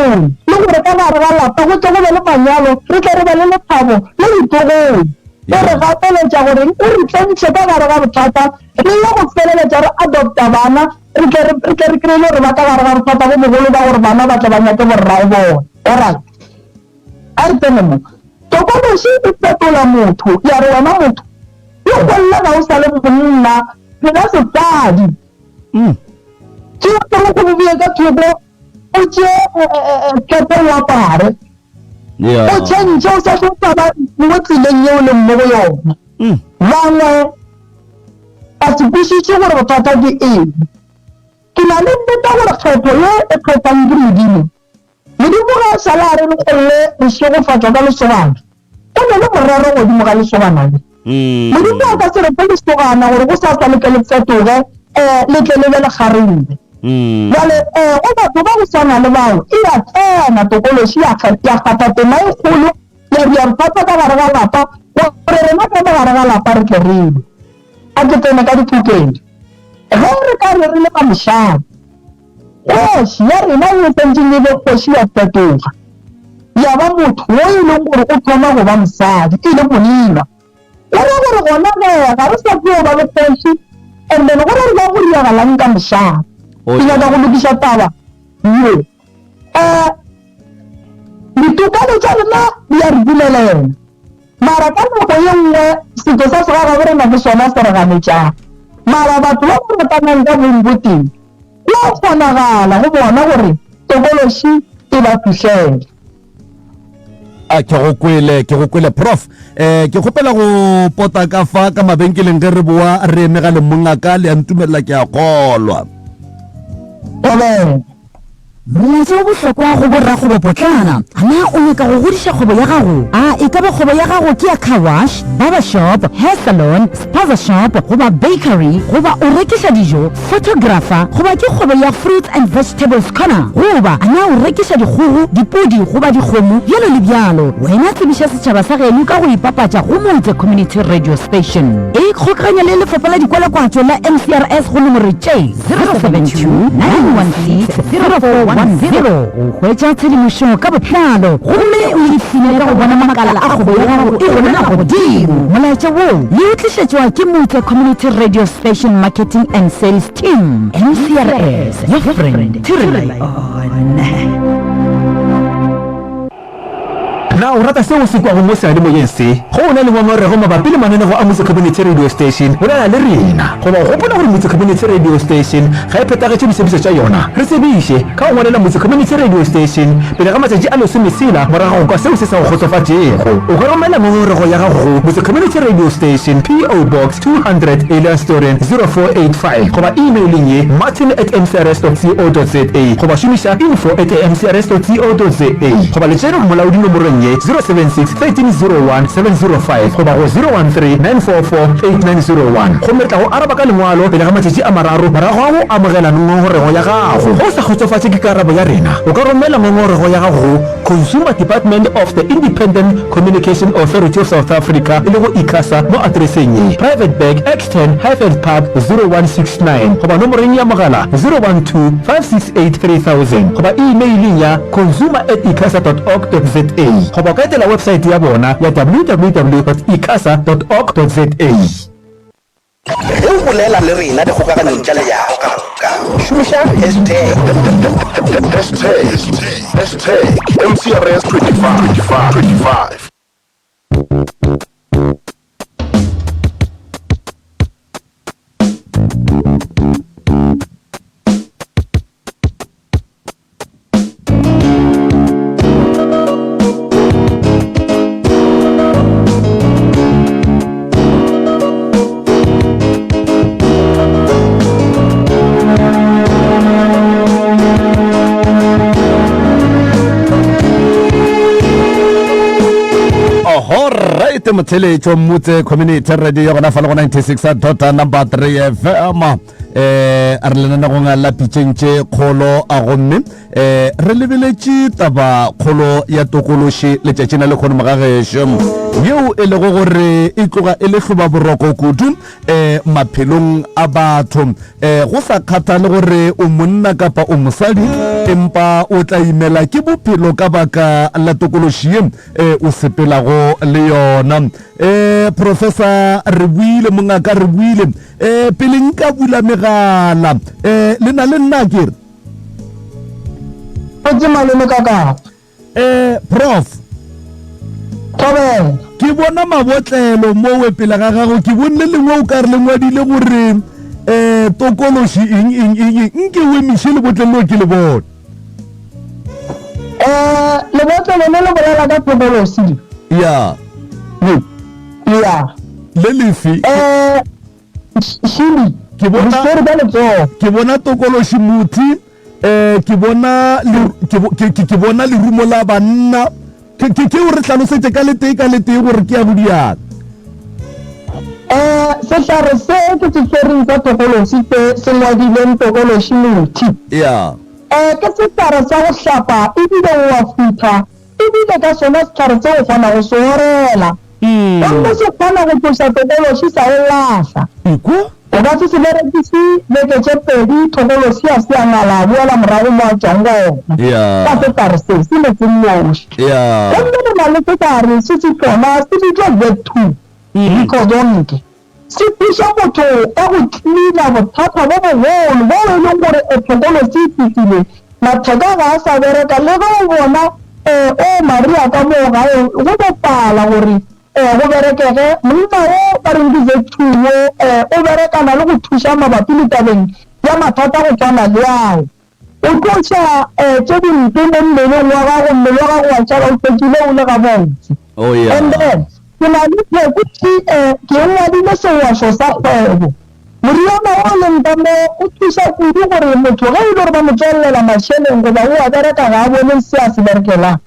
le gore ka gare ga lapa go tle go be le manyalo re tle re be le lethabo le ditogong e re gateletša gore o re tlentšhe ka gare ga bothata le ya go feleletša re adopta bana re tle re kry-ile gore ba ka gare ga bothata go mogolo ba gore bana ba tle ba nyake borrae bone orit a re tsene mo tokološi e fetola motho ya re wena motho yo golla ga o sa le monna phela sefadi ke gore go bobie ka thoko o tšee kepe o apare o tšhentše o sa tlotaba mo tseleng yeo le mmo go yona bangwe ba se kwešiše gore bothata ke eng ke na le nneta gore kgetho ye e kgethang ke modimo ga a sala a re le golle lesogofatšwa ka lesobana o ne le morero godimo ga lesobana le modimo a ka se repe lesogana gore go sa le ke le fetoge le tle le be le kgarebe jale go batho ba go tshwana le bao e ya tsena tokološi ya kgatha tema e kgolo ya diarfata ka gare ga lapa gore rena ka gare ga lapa re tle rebe a ke tsene ka dipukeng ge re ka re le ka mošana kgoši ya rena e tsentseng e be kgoši ya fetoga ya ba motho o e leng gore o thoma go ba mosadi e le monina o ra gore gona ga re sa tseo ba le kgoši and then gore re ba go diagalang ka mošana ke nyaka go lokiša taba yo ditokelo tša rena di a re dumelela mara ka nako ye nngwe setso sa segagago rena ke sona se re ganetšang mara batho ba ba ratanang ka bomboteng ya kgonagala go bona gore tokološi e ba fitlhele ke go kwele prof ke kgopela go pota ka fa ka mabenkeleng ge re boa re emega le mongaka le a ntumelela ke a kgolwa molaetsa o bohlokwa go borra kgobo potlana ana o nyaka go godiša kgobo ya gago e ka ba kgobo ya gago ke ya car wash barber shop hair salon spaza shop goba bakery goba o rekiša dijo photographer goba ke kgobo ya fruits and vegetables corner goba ana o rekiša dikgogo dipodi goba dikgomo bjalo le bjalo wena tsebiša setšhaba sa geno ka go ipapatša go Motse Community Radio Station e kgokaganya le lefapha la dikwalakwatšo la MCRS go nomoro tše 072 916 0410 o hwetša tshedimošo ka botlalo gomme o ipsine ka go bona makala a kgobo ya gago e gona godimo molaetša wo le o tlišetšwa ke Motse Community Radio Station Marketing and Sales Team MCRS, your friend to rely on. na o rata seo se kwago mo sealemoyeng se go o na le ngongorego mabapi le mananego a Motse Community Radio Station o na le rena goba o gopola gore Motse Community Radio Station ga e phetagetše disebišo tša yona re tsebiše ka go ngwalela Motse Community Radio Station pele ga matšatši a lesomesela morago kwa seo se sa go kgotsofatšego o ka romela ngongorego ya gago go Motse Community Radio Station PO Box 200 Elanstoren 0485 goba emailing ye martin@mcrs.co.za goba šomiša info@mcrs.co.za goba letšere go molaodi nomorong ye 076 1301 705 goba go 013 944 8901 gomme tla go araba ka lengwalo pele ga matšatši a mararo morago a go amogela ngongorego ya gago go sa kgotsofatše ke karabo ya rena o ka romela ngongorego ya gago go Consumer Department of the Independent Communication Authority of South Africa e le go ICASA mo adreseng ye Private Bag X10 Highfield Park 0169 goba nomoreng ya mogala 012 568 3000 goba emailing ya consumer@icasa.org.za goba ka etela website ya bona ya www.icasa.org.za ge o bolela le rena dikgokaganyong tša leyago ka moka šomiša Hashtag MCRS 25. right motheletso mmutse community radio gona fa le go 96 number 3 FM a re lena go ngala pitšentše kgolo a gomme re lebeletše taba kgolo ya tokološi letšatši na le kgone mogagešo yeo e lego gore e tloga e le hloba boroko kudu maphelong a batho go sa kgathale gore o monna kapa o mosadi empa o tla imela ke bophelo ka baka la tokološi ye o sepelago le yona professor re buile mongaka re buile pele nka bula megala le na le nna ke re o tsema le mekaka prof tobe ke bona mabotlelo mo we pele ga gago ke bonne lengwe o ka re lengwadile gore tokološi eng nke we mišele botlelo ke le bona lebotlelo le le bolela ka tokološi ya ya le lefi shili ke bona tokološi muthi ke bona lerumo la banna ke o re tlhalosetse ka letee gore ke ya bodiaka sehlare se ke se tsereng sa tokološi se ngwadileng tokološi muthi ya ke sehlare sa go hlapa ebile wa futha ebile ka sona sehlare se go kgona go se orela gomme se kgona go tloša tokološi sa go laša o ka se berekise beke tše pedi tokološi a se a ngala boela morago mo a tšwang gona ka sehlare se le se nnoši gomme le na le sehlare se se tsona se bitšwa Z2 ikodonke se thuša motho ka go tlila bothata bo bogolo bo e leng gore tokološi e fihlile matheka ga a sa bereka le ge o bona o maria ka moo gae go bopala gore go berekege monna o ba reng dizethuo o berekana le go thuša mabapi le tabeng ya mathata go tshwana le ao o tloša tše dimpe mo mmeleng wa gago mmele wa gago wa tšhala o fekile o le gabotse and then ke na le phekuthi ke ngwadile sengwašo sa kgwebo moriana o leng ka mo o thuša kudu gore motho ge e le gore ba mo tswelela mašheleng goba o a bereka ga a bone se a se berekelang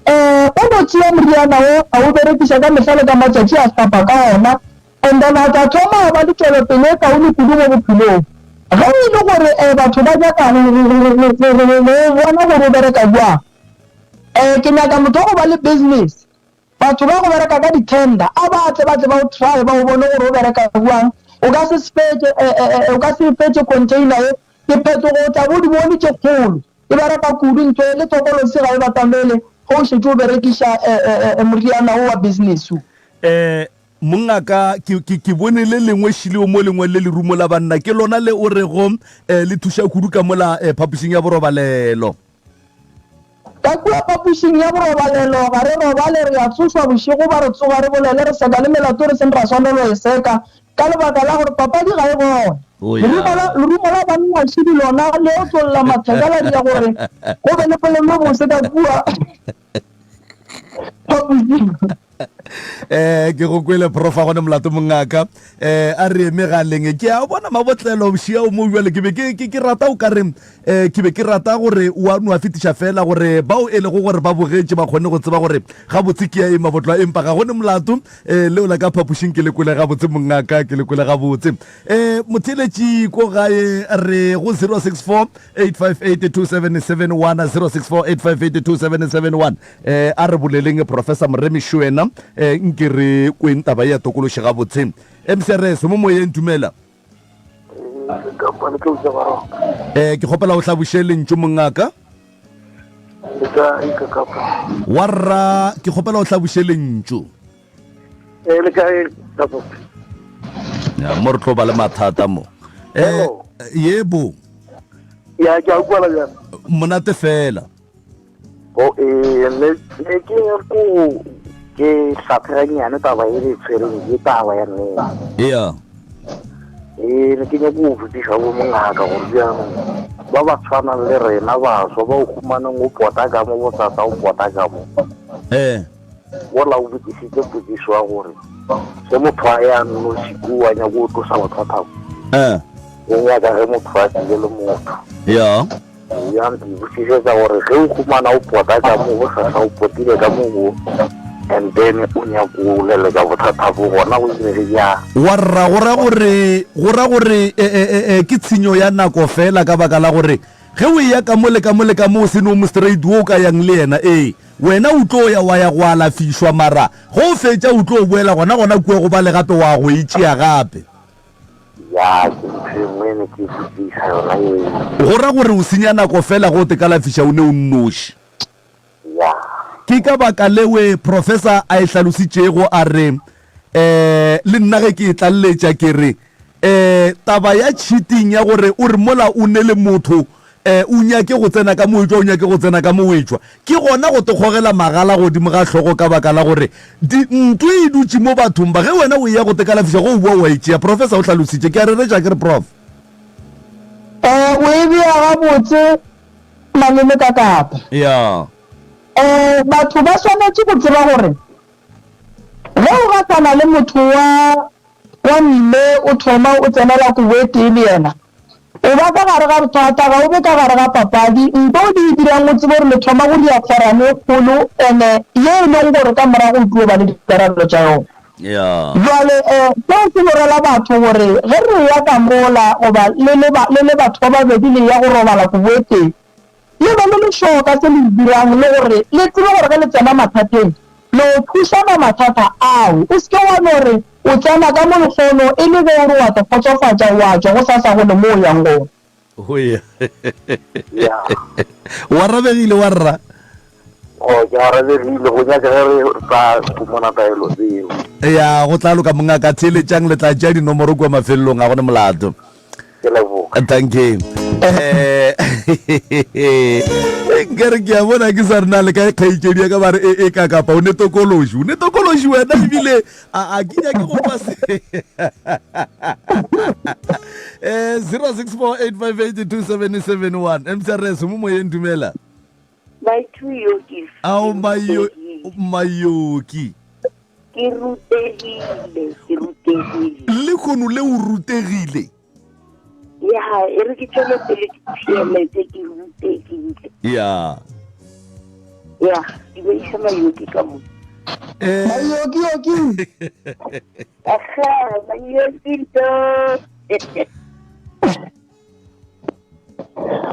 o no tšea moriana o a o berekiša ka mehlale ka matšatši a hlapa ka ona and then a tla thoma ba le tšwelopele e kaone kudu mo bophelong ge e le gore batho ba nyaka bona gore o bereka jwang ke nyaka motho go ba le business batho ba go bereka ka di-tender a batle ba o try ba o bone gore o bereka jwang o ka se fetse container e ke phetogo tla bo di bone tše kgolo e bereka kudu ntho le tokološi ga e batamele go šetse o berekiša moriana o wa business mongaka ke bone le lengwe šile mo lengwe le lerumo la banna ke lona le o rego le thuša kudu ka mola phapošing ya borobalelo ka kua phapošing ya borobalelo ga re robale re a tsošwa bošego ba re tsoga re bolele re seka le melato re seng ra swanelwa e seka ka lebaka la gore papadi ga e gona lerumo la banna šidi lona le o tlolola mathekala ya gore go be le polelo bose ka kua ke go kwele profa gone molato mongaka a re megaleng ke a bona mabotlelo bšia o mo bjale ke rata o ka re ke be ke rata gore wa no a fetiša fela gore bao e lego gore ba bogetše ba kgone go tseba gore ga botse ke ya e mabotlo a empa ga gone molato le o la ka phapošing ke lekole ga botse mongaka ke lekole ga botse motheletši ko gae re go 064 858 2771 064 858 2771 a re boleleng professor Moremi Shwena nke re kweng taba ya tokološi ga botse MCRS mo moyeng tumela ke kgopela o hlaboše lentšu mongaka warra ke kgopela o hlaboše lentšu mo re tlo ba le mathata mo yebo monate fela ke hlapeganyane taba e le tshwereng ke taba ya nnete ne ke nyako go fetiša bo mongaka gore bjanong ba ba tshwanang le rena baswa ba o humaneng o pota ka mo bosasa o pota ka mo gola o botsisitse potsiso wa gore se motho a ya nnosiko wa nyako o tlosa bathathako o nyaka ge motho a tile le motho yanti botsisetsa gore ge o humana o pota ka mo bosasa o potile ka mo and then o nyaka o leletsa bothata bo gona go ile ya wa rra gora gore ke tshenyo ya nako fela ka baka la gore ge o ya ka mo o seno mo straight wo ka yang le yena wena o tlo ya wa ya go alafishwa mara go fetša o tlo boela gona kue go ba le gape wa go itšea gape ya ke tsengwene ke fitisa yona gora gore o senya nako fela go te kalafisha o ne o nnoši ya ke ka baka lewe professor a e hlalositšego a re le nna ge ke tlalletša ke re taba ya cheating ya gore o re mola o ne le motho o nyake go tsena ka moetšwa o nyake go tsena ka moetšwa ke gona go te kgogela magala godimo ga tlhogo ka baka la gore ntwe e dutše mo bathong ba ge wena o ya go te kalafisa go bua wa itšea professor o hlalositše ke a reretša ke re prof o e bea gabotse maleme ka kapa ya batho ba swanetse go tseba gore ge o gatana le motho wa mme o thoma o tsenela kuwete le yena o ba ka gare ga bothata ga o be ka gare ga papadi nto o di dirang o tsebe gore le thoma go dia kgorane kgolo ene ye e leng gore ka morago o tlo ba le dikarabelo tša yone jwale seo se morela batho gore ge re ya ka mola goba le batho ba babedi le ya go robala kuweteng le ba le leshoka se le dirang le gore le tsebe gore ge le tsena mathateng le o thusana mathata ao o seke wa gore o tsena ka mo lekgono e le gore wa te kgotsofatša wa tswa go sa gone mo o yang gone wa rabegile wa rra ke arabegile go nyaka ge re tla fumana taelo tseo ya go tla loka mongaka theletšang le tla tšea dinomoro kua mafelelong a gone molato ke leboga thank you nkere ke a bona ke sa rena le ka kgaitšedi ya ka bare e ka kapa o netokološi wena ebile a ke nyake go pase 0648582771 mcrs mo moyeng dumela ao mayoki ke rutegile le kgono le o rutegile ya e re ke tšwele pele ke thieletse ke rutegile ya ke beisa mayoki ka mo mayoki mayokito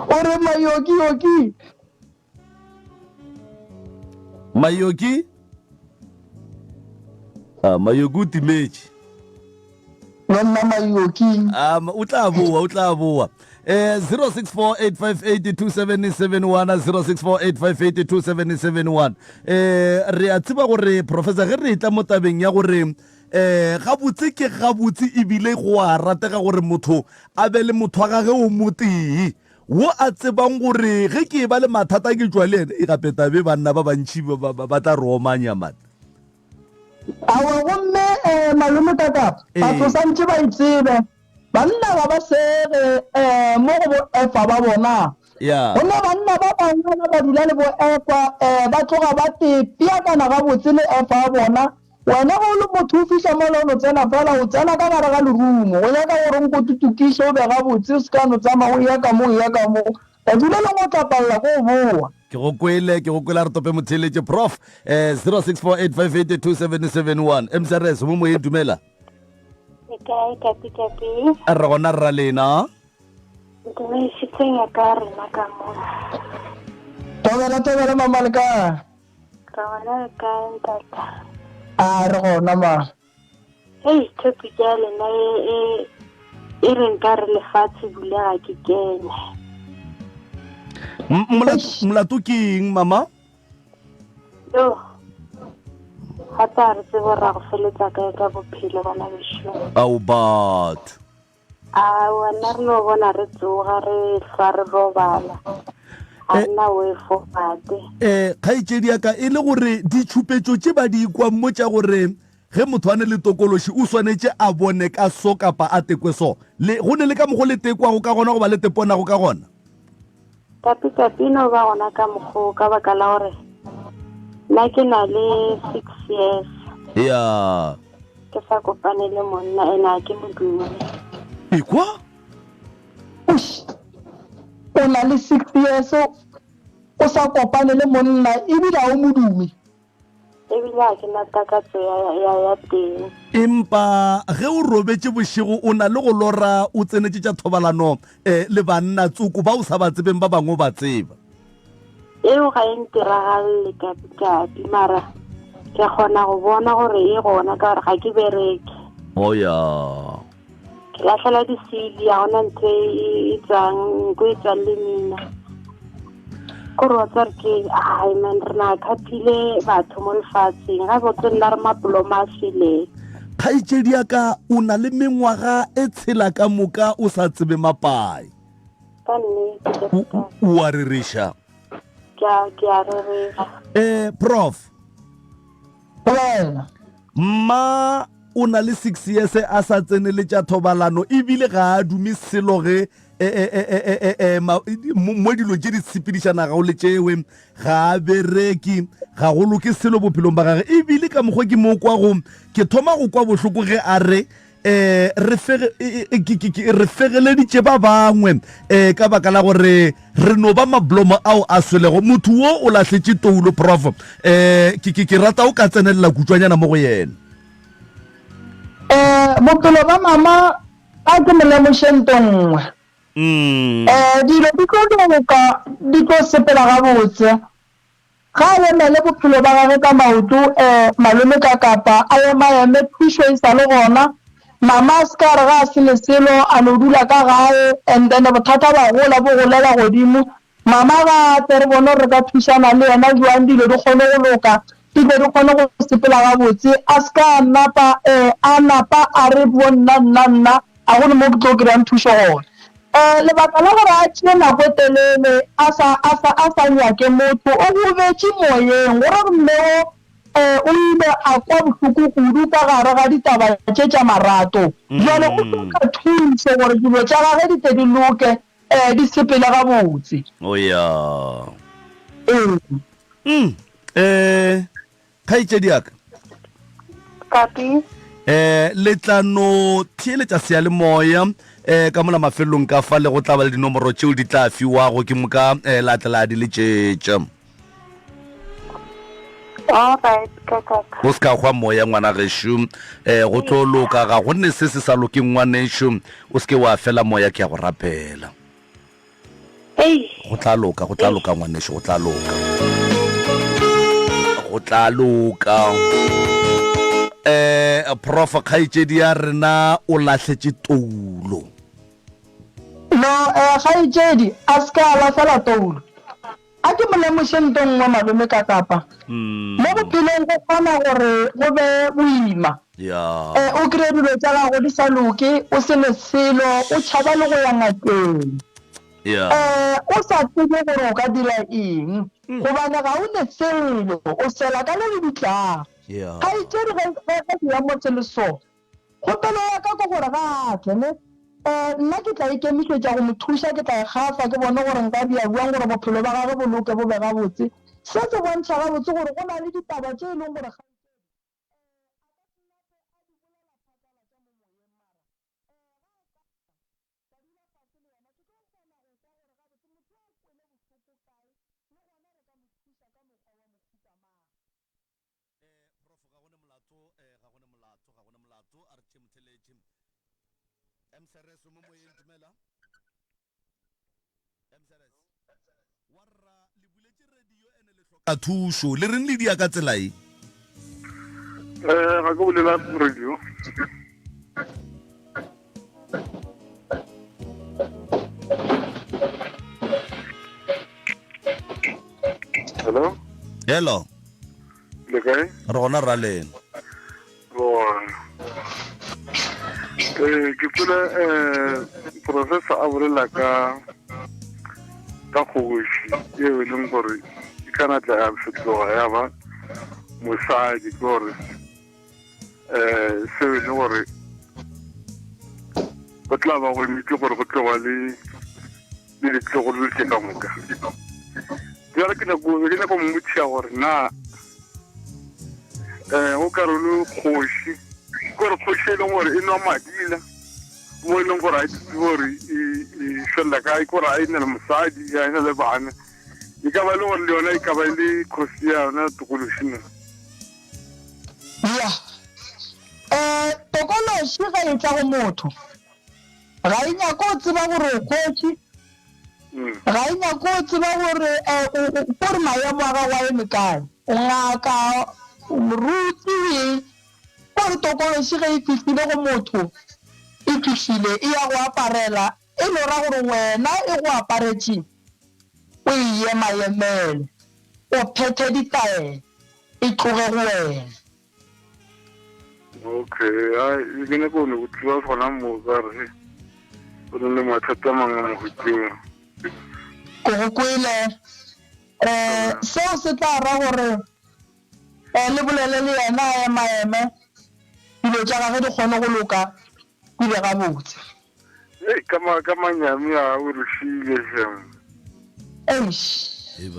ore mayoki mayoguti mechi nna mayoki o tla boa 0648582771 0648582771 re a tseba gore professor ge re tla mo tabeng ya gore gabotse ebile go a ratega gore motho a be le motho wa gage o motee wo a tsebang gore ge ke ba le mathata ke tswa le ene e gape tabe banna ba bantši ba tla re omanya mane awa gomme malome kakapa batho santse ba itsebe banna ba sere mo go boefa ba bona gona banna ba bangwe ba dula le boefa ba tloga ba tepiakana gabotse le efa ya bona wena go le motho o fitlha mo le ono tsena fela o tsena ka gare ga lerumo go nyaka gore nkotutukiše o be gabotse o sekano tsamaya o ya ka mo ba dula le go tlapalela go boa ke go kwele re tope motheletše prof 0648582771 mcrs mo moyeng dumela kapi a re gona rra lena dumešitseng ya ka rena ka mo tobela mama le ka ka gona ka ntata a re gona ma topic ya lena e re nka re lefatshe bule ga ke kene molato ke eng mama gata re tsebo ra go feletsa kae ka bophelo bana bešong ao but wena re no bona re tsoga re fa re robala a nna we fofate kgaitšedi ya ka e le gore ditšhupetšo tše ba di ikwa mo tša gore ge motho a ne le tokološi o swanetše a bone ka so kapa a tekwe so go ne le ka mogo le tekwago ka gona go ba le teponago ka gona kapi no ba gona ka mogo ka baka la gore nna ke na le 6 years ya ke sa kopane le monna ene a ke modumi ekwa o na le 6 years o sa kopane le monna ebile a o modumi ebile ga ke na takatso ya teng. empa ge o robetse bošego o na le go lora o tsenetse tša thobalano le banna tsoko ba o sa ba tsebeng ba bangwe ba tseba Eo ga e ntiragalle kapi mara ke kgona go bona gore e gona ka gore ga ke bereke. oya Ke latlhela di-CD ga gona ntho e tsang ko e tswang le mina. Kore wa tsare ke ai man re na khaphile batho mo lefatsheng ga botse nna re mapolo ma file. kgaitsedi ya ka o na le mengwaga e tshela ka moka o sa tsebe mapai Ka nnete o a reriša ke a reresa. prof wena mma o na le 6 years a sa tsenele tša thobalano ebile ga a dume selo ge mo dilo tše di tshepedišana ga o le tšewe ga a bereki ga go loke selo bophelong ba gage ebile ka mokgwa ke mo kwa go ke thoma go kwa bohloko ge a re re fegeleditše ba bangwe ka baka la gore re no ba mablomo ao a swelego motho wo o lahletse toulo prof ke rata o ka tsenelela kutswanyana mo go yena bophelo ba mama a ke mo lemoše nto nngwe dilo di tlo sepela gabotse ga a ema le bophelo ba gage ka maoto malome ka kapa a ema thušo e sa le gona mama a se ka re ga a se le selo a no dula ka gae and then bothata ba gola bo golela godimo mama ga tle re bone re ka thušana le yena jwang dilo di kgone go loka dilo di kgone go sepela gabotse a se ka a napa a re bo nna a gone mo ke tlo kry-ang thušo gone lebaka la gore a tšee nako e telele a sa nyake motho o gobetse moyeng gore mmeo o ile a kwa bohloko kudu ka gare ga ditaba tše tša marato jale o tloka thuso gore dilo tša gage di tle di loke di sepele gabotse oya kgaitsedi yaka Kapi letlano theeletša seyalemoya ka mola mafelong ka fa le go tla ba le dinomoro tšeo di tla fiwago ke moka latlela di le tšetša go se ka gwa moya ngwana gešo go tlo loka ga gonne se se sa lokeng ngwanešo o se ke wa fela moya ke ya go rapela go tla loka ngwanešo go tla loka prof kgaitsedi ya rena o lahletse toulo no kgaitsedi a se ka latlhela toulo a ke mo lemoše nto nngwe malome ka kapa mo bophelong go kgona gore go be boima o kry-e dilo tša gago di sa loke o se le selo o tšhaba le go ya ngakeng o sa tsebe gore o ka dira eng gobane ga o ne selo o sela ka le le ditlago ga itsedi ga dira motse le so kgopelo ya ka ko gore ga atlene nna ke tla ikemišetša go mo thuša ke tla gafa ke bone gore nka dia buang gore bophelo ba gage bo loke bo be gabotse se se bontšha gabotse gore go na le ditaba tše e leng gore MSRS mo moyeng dumela MSRS warra le buletse radio ene le hloka thušo le reng le dia ka tsela e ga go bolela radio hello le kae re gona ra lena ke tsole professor a bolela ka kgoši eo e leng gore e kana tla ya fetloga ya ba mosadi gore seo e le gore go tla ba go emitse gore go tloga le ditlogolo tse ka moka jale ke nyako mmotšhia gore na go karolo kgoši gore kgoši e leng gore e nwa madila mo e leng gore a itse gore e felela kae gore a ene le mosadi a ene le bana e ka ba le gore le yona e ka ba le kgoši ya yona tokološina ya tokološi ga e tla go motho ga e nyako o tseba gore o kgotse ga e nyako o tseba gore maemo a gago a eme kae o ngaka moruti gore tokološi ge e fihlile go motho e fihlile e ya go aparela e le ra gore wena e go aparetse o emaemele o phethe ditaele e tloge go wena. Okay, ai ke ne go ne go tla gona mo gare o le mathata a mangwe mo gotseng ko go kwele seo se tla ra gore le bolele le yena ya maeme dilo tša gagwe di kgone go loka di be gabotse ka manyami a o re shile jam o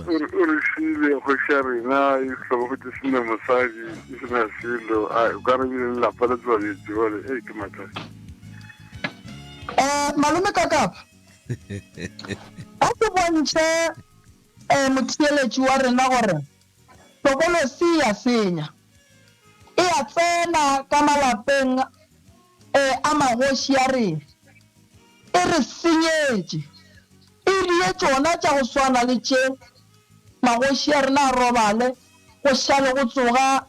re shile go sha rena e hlobo go tsene mosadi e sena silo a ka re le la pala tswa le jole ke mathata malume kakapa a se bontshe motheeletši wa rena gore tokolosi ya senya e a tsena ka malapeng a magoši ya rena e re senyetše e rie tšona tša go swana le tše magoši ya rena a robale go šale go tsoga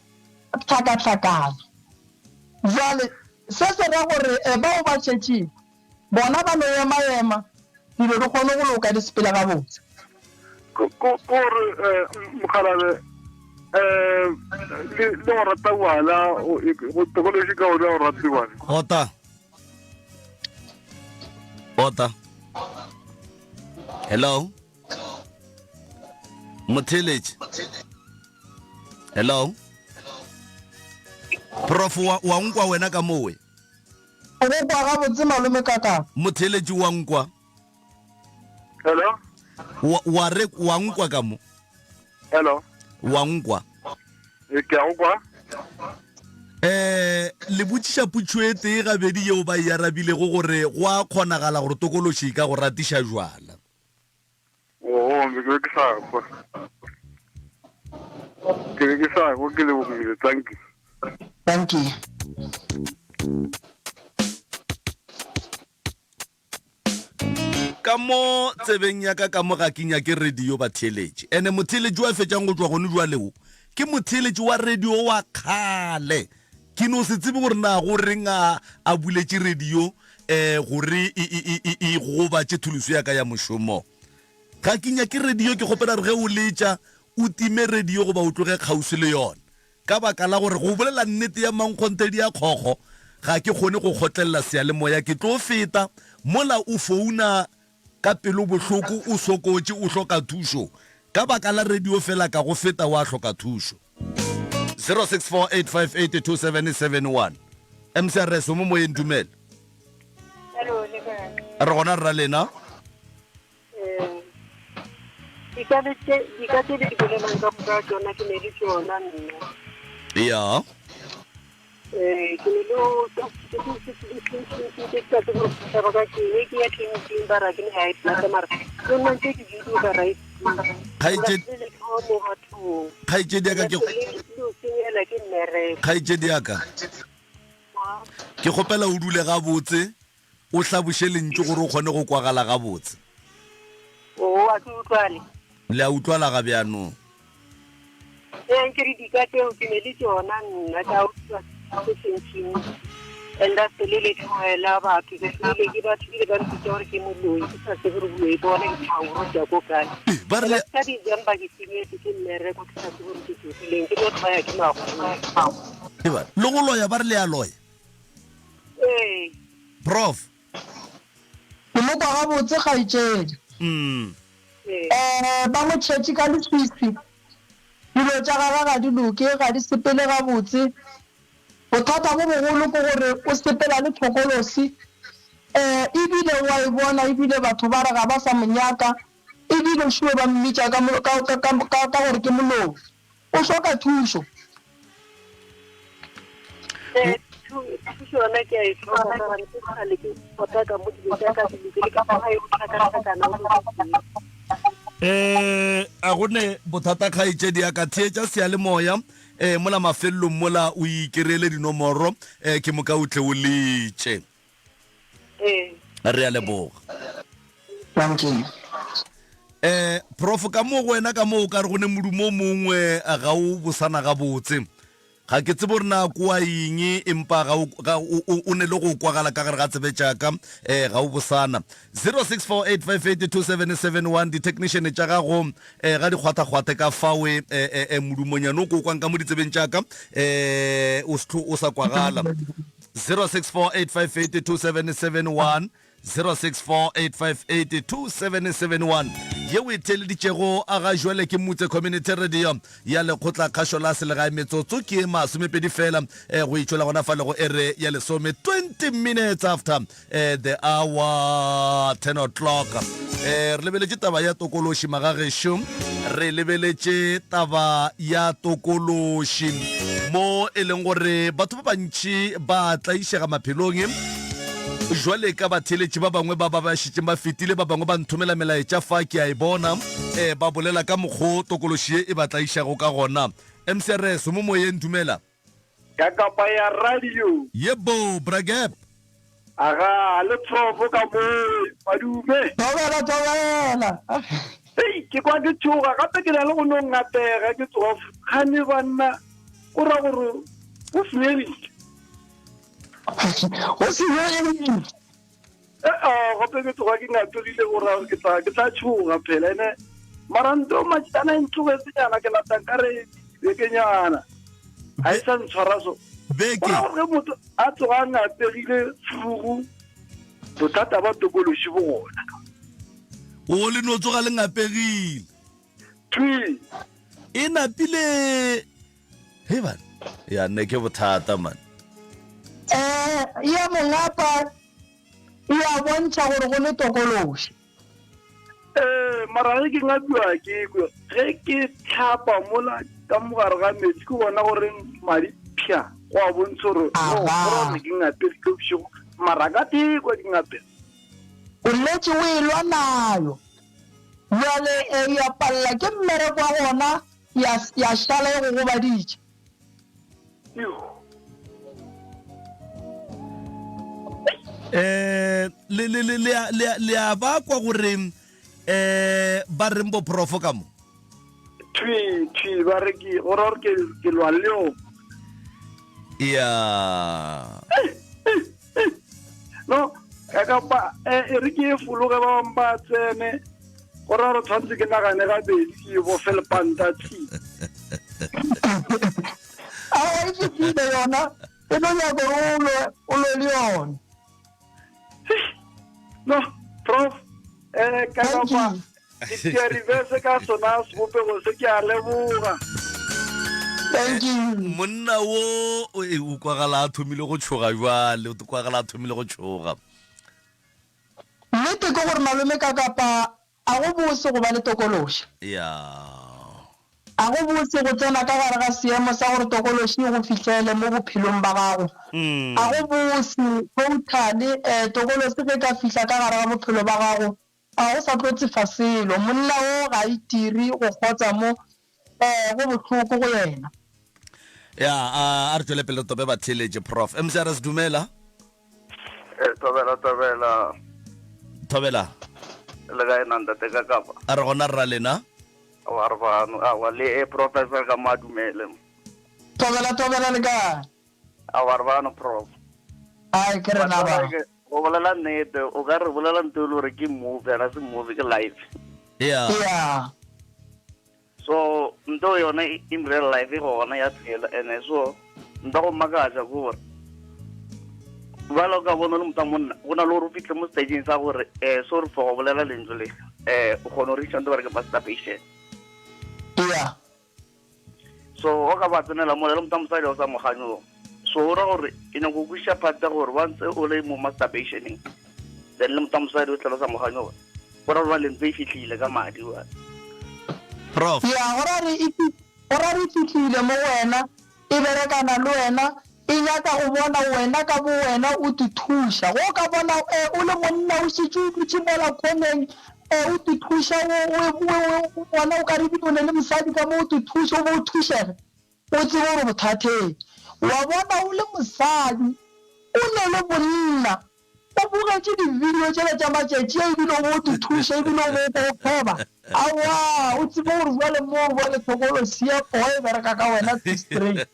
tlhakatlhakana jale se se ra gore bao ba tšetšeng bona ba no ema dilo di kgone go loka di sepela gabotse kore mokgalale le go rata wala go tokološi ka ona go rate wala Ota. Hello. Motheletši. Hello. Prof wa nkwa wena ka mowe. O go kwa gabotse malume kaka. Motheletši wa nkwa. Hello. Wa nkwa ka mo. Hello. Wa nkwa. Ke a nkwa. Le botšiša putšhuete ga bedi yeo ba e arabile go gore go a kgonagala gore tokološi ka go ratiša jwala. Ke sa kwa. Ke sa kwa ke le bogile, thank you. Thank you. Ka mo tsebeng ya ka mo ga kinya ke radio ba theletše ene motheletši wa fetšang go tswa gone jwa leo ke motheletši wa radio wa khale ke no se tsebe gore na go reng a buletše radio gore e go ba tše thuluso ya ka ya mošomo ga kinya ke radio ke gopela re ge o letša o time radio go ba o tloge kgausi le yona ka baka la gore go bolela nnete ya mankgontedi ya kgokgo ga ke kgone go kgotlelela sealemoya ke tlo feta mola o founa ka pelo bohloko o sokotše o hloka thušo ka baka la radio fela ka go feta wa hloka thušo 0648582771 MCRS mo moyeng dumela hello re gona rra lena dikate di bolelang ka moka tsona ke ne di tsona nna ya ke ne lo ke ka tsoro ka ke ya tleng ba ra ke ne ha e plata mara lo nna ke di video ba right khaitsedi ya ka ke gopela o dule gabotse o hlaboše lentše gore o kgone go kwagala gabotse a ke utlwale le a utlwala ga bjanong ke re dikate o ke ne le tsona nna ka utlwa se sentšeng and that's the lady la batho ke le ke batho ke ba ntse gore ke moloi ke sa se gore buwe bona ke thauro ja go kae ba re ka di jamba ke tsengetse ke mere go tsa se gore ke tsile ke go tsaya ke mago lo go loya ba re le a loya prof ke mo kwa gabotse ga itšedi ba mo tšhetše ka leswisi dilo tša gaga ga di loke ga di sepele gabotse bothata bo bogolo ke gore o sepela le tlhokolosi ebile wa e bona ebile batho ba re ga ba sa monyaka ebile šuo ba mmitša ka gore ke moloi o hloka thušo a gone bothata kgaitšedi ya ka theetša sealemoya mola mafello mola o ikerele dinomoro ke mo ka utle o letse re a leboga thank you prof ka mo wena ka mo ka re go ne modumo mongwe ga o bosana ga botse ga ke tsebo rena kwa eng empa ga o ne le go kwagala ka gare ga tsebe jaaka ga o bosana 0648582771 di-technician tša gago ga di kgwata-kgwate ka fawe modumonyana o ko kwang ka mo ditsebeng jaaka o sa kwagala 0648582771 0648582771 ye o etheleditšego a ga jwale ke motse community radio ya lekgotla kgašo la selegae metsotso ke masomepedi fela go itšola gona fa le go ere ya lesome 20 minutes after the hour 10 o'clock re lebeletše taba ya tokološi magagešo re lebeletše taba ya tokološi mo e leng gore batho ba bantši ba tlaišega maphelong jwale ka batheletši ba bangwe ba šitšeng ba fetile ba bangwe ba nthomela melaetša fa ke a e bona ba bolela ka mokgwa tokološi e ba tlaišago ka gona mcrs mo moyeng dumela ka kapa ya radio yebo bragep aga le tsofo ka mo madume tobela hey ke kwa ke tšhoga gape ke na le go no ngapega ke tsoga gane banna o ra gore o senyeditše o senyeditše gape ke tsoga ke ngapegile gore ke tla tšhoga phela ene maranto matšana e ntlogetse ke latang ka re bekenyana ga e sa ntshwara so gore motho a tsoga a ngapegile fugu bothata ba tokološi bo gona o le no tsoga le ngapegile twi e napile he bana ya nne ke bothata man ya mongapa ya bontšha gore go le tokološi mara ge ke ngapiwa ke ge ke tlhapa mola ka mogare ga metsi ke bona gore madi phya go a bontsha gore gore ke ngapege ke bosigo mara ka tekwa ke ngapege o letse o e lwa nayo jale ya palela ke mmereko wa gona ya šala e go go baditše le a ba kwa gore ba reng bo profo ka mo twi ba re ke gore ke lwa leo ya no ka ba e re ke fologe ba ba tsene gore re tshwantse ke nagane ga bedi ke bo felpanta tsi a o itse yona e no ya go o lo le yona no prof ka ba ke reverse ka sona sepope go se ke a leboga thank you monna wo o kwagala a thomile go tshoga jwale o kwagala a thomile go tshoga nnete ke gore malome ka kapa a go bose go ba le tokološi ya a go bose go tsena ka gare ga seemo sa gore tokološi go fitlhele mo bophelong ba gago a go bose totally tokološi ge ka fihla ka gare ga bophelo ba gago a go sa tlotse fa selo monna o ga itiri go kgotsa mo go botlhoko go yena ya a re tswele pele tope ba theletše prof mcrs dumela tobela le ga ena ntate ka kapa a re gona rra lena wa rvano wa le professor ka madumele tobela le ka a wa rvano prof ai ke re na ba o bolela nnete o ka re bolela ntolo re ke movie ana se movie ke live yeah so ndo yona in real life go gona ya tshela ene so ndo go magaja go re balo ka bona le mtamonna gona lo ro fitle mo stage sa gore sorry for go bolela lentlo le o gona re tshando re ke masturbation yeah so o ka ba tsenela mo le mtamosadi o sa moganyo so ora gore ene go busha phata gore once o le mo masturbationing then le mtamosadi o tla sa moganyo ora ba le ntse fitlhile ka madi wa prof ya ora re fitlhile mo wena e berekana le wena e nyaka go bona wena ka bo wena o tuthusha go ka bona o le monna o se tshimola koneng o tuthusha o bona o ka re bone le mosadi ka mo o tuthusha o mo thushega o tsebe gore bothateng wa bona o le mosadi o ne le bonna o bogetse di-video tsela tša matšatši a ebile go di thuša ebile go pheba awa o tsebe gore jale moo bole tlhokolosi ya poa e bereka ka wena straight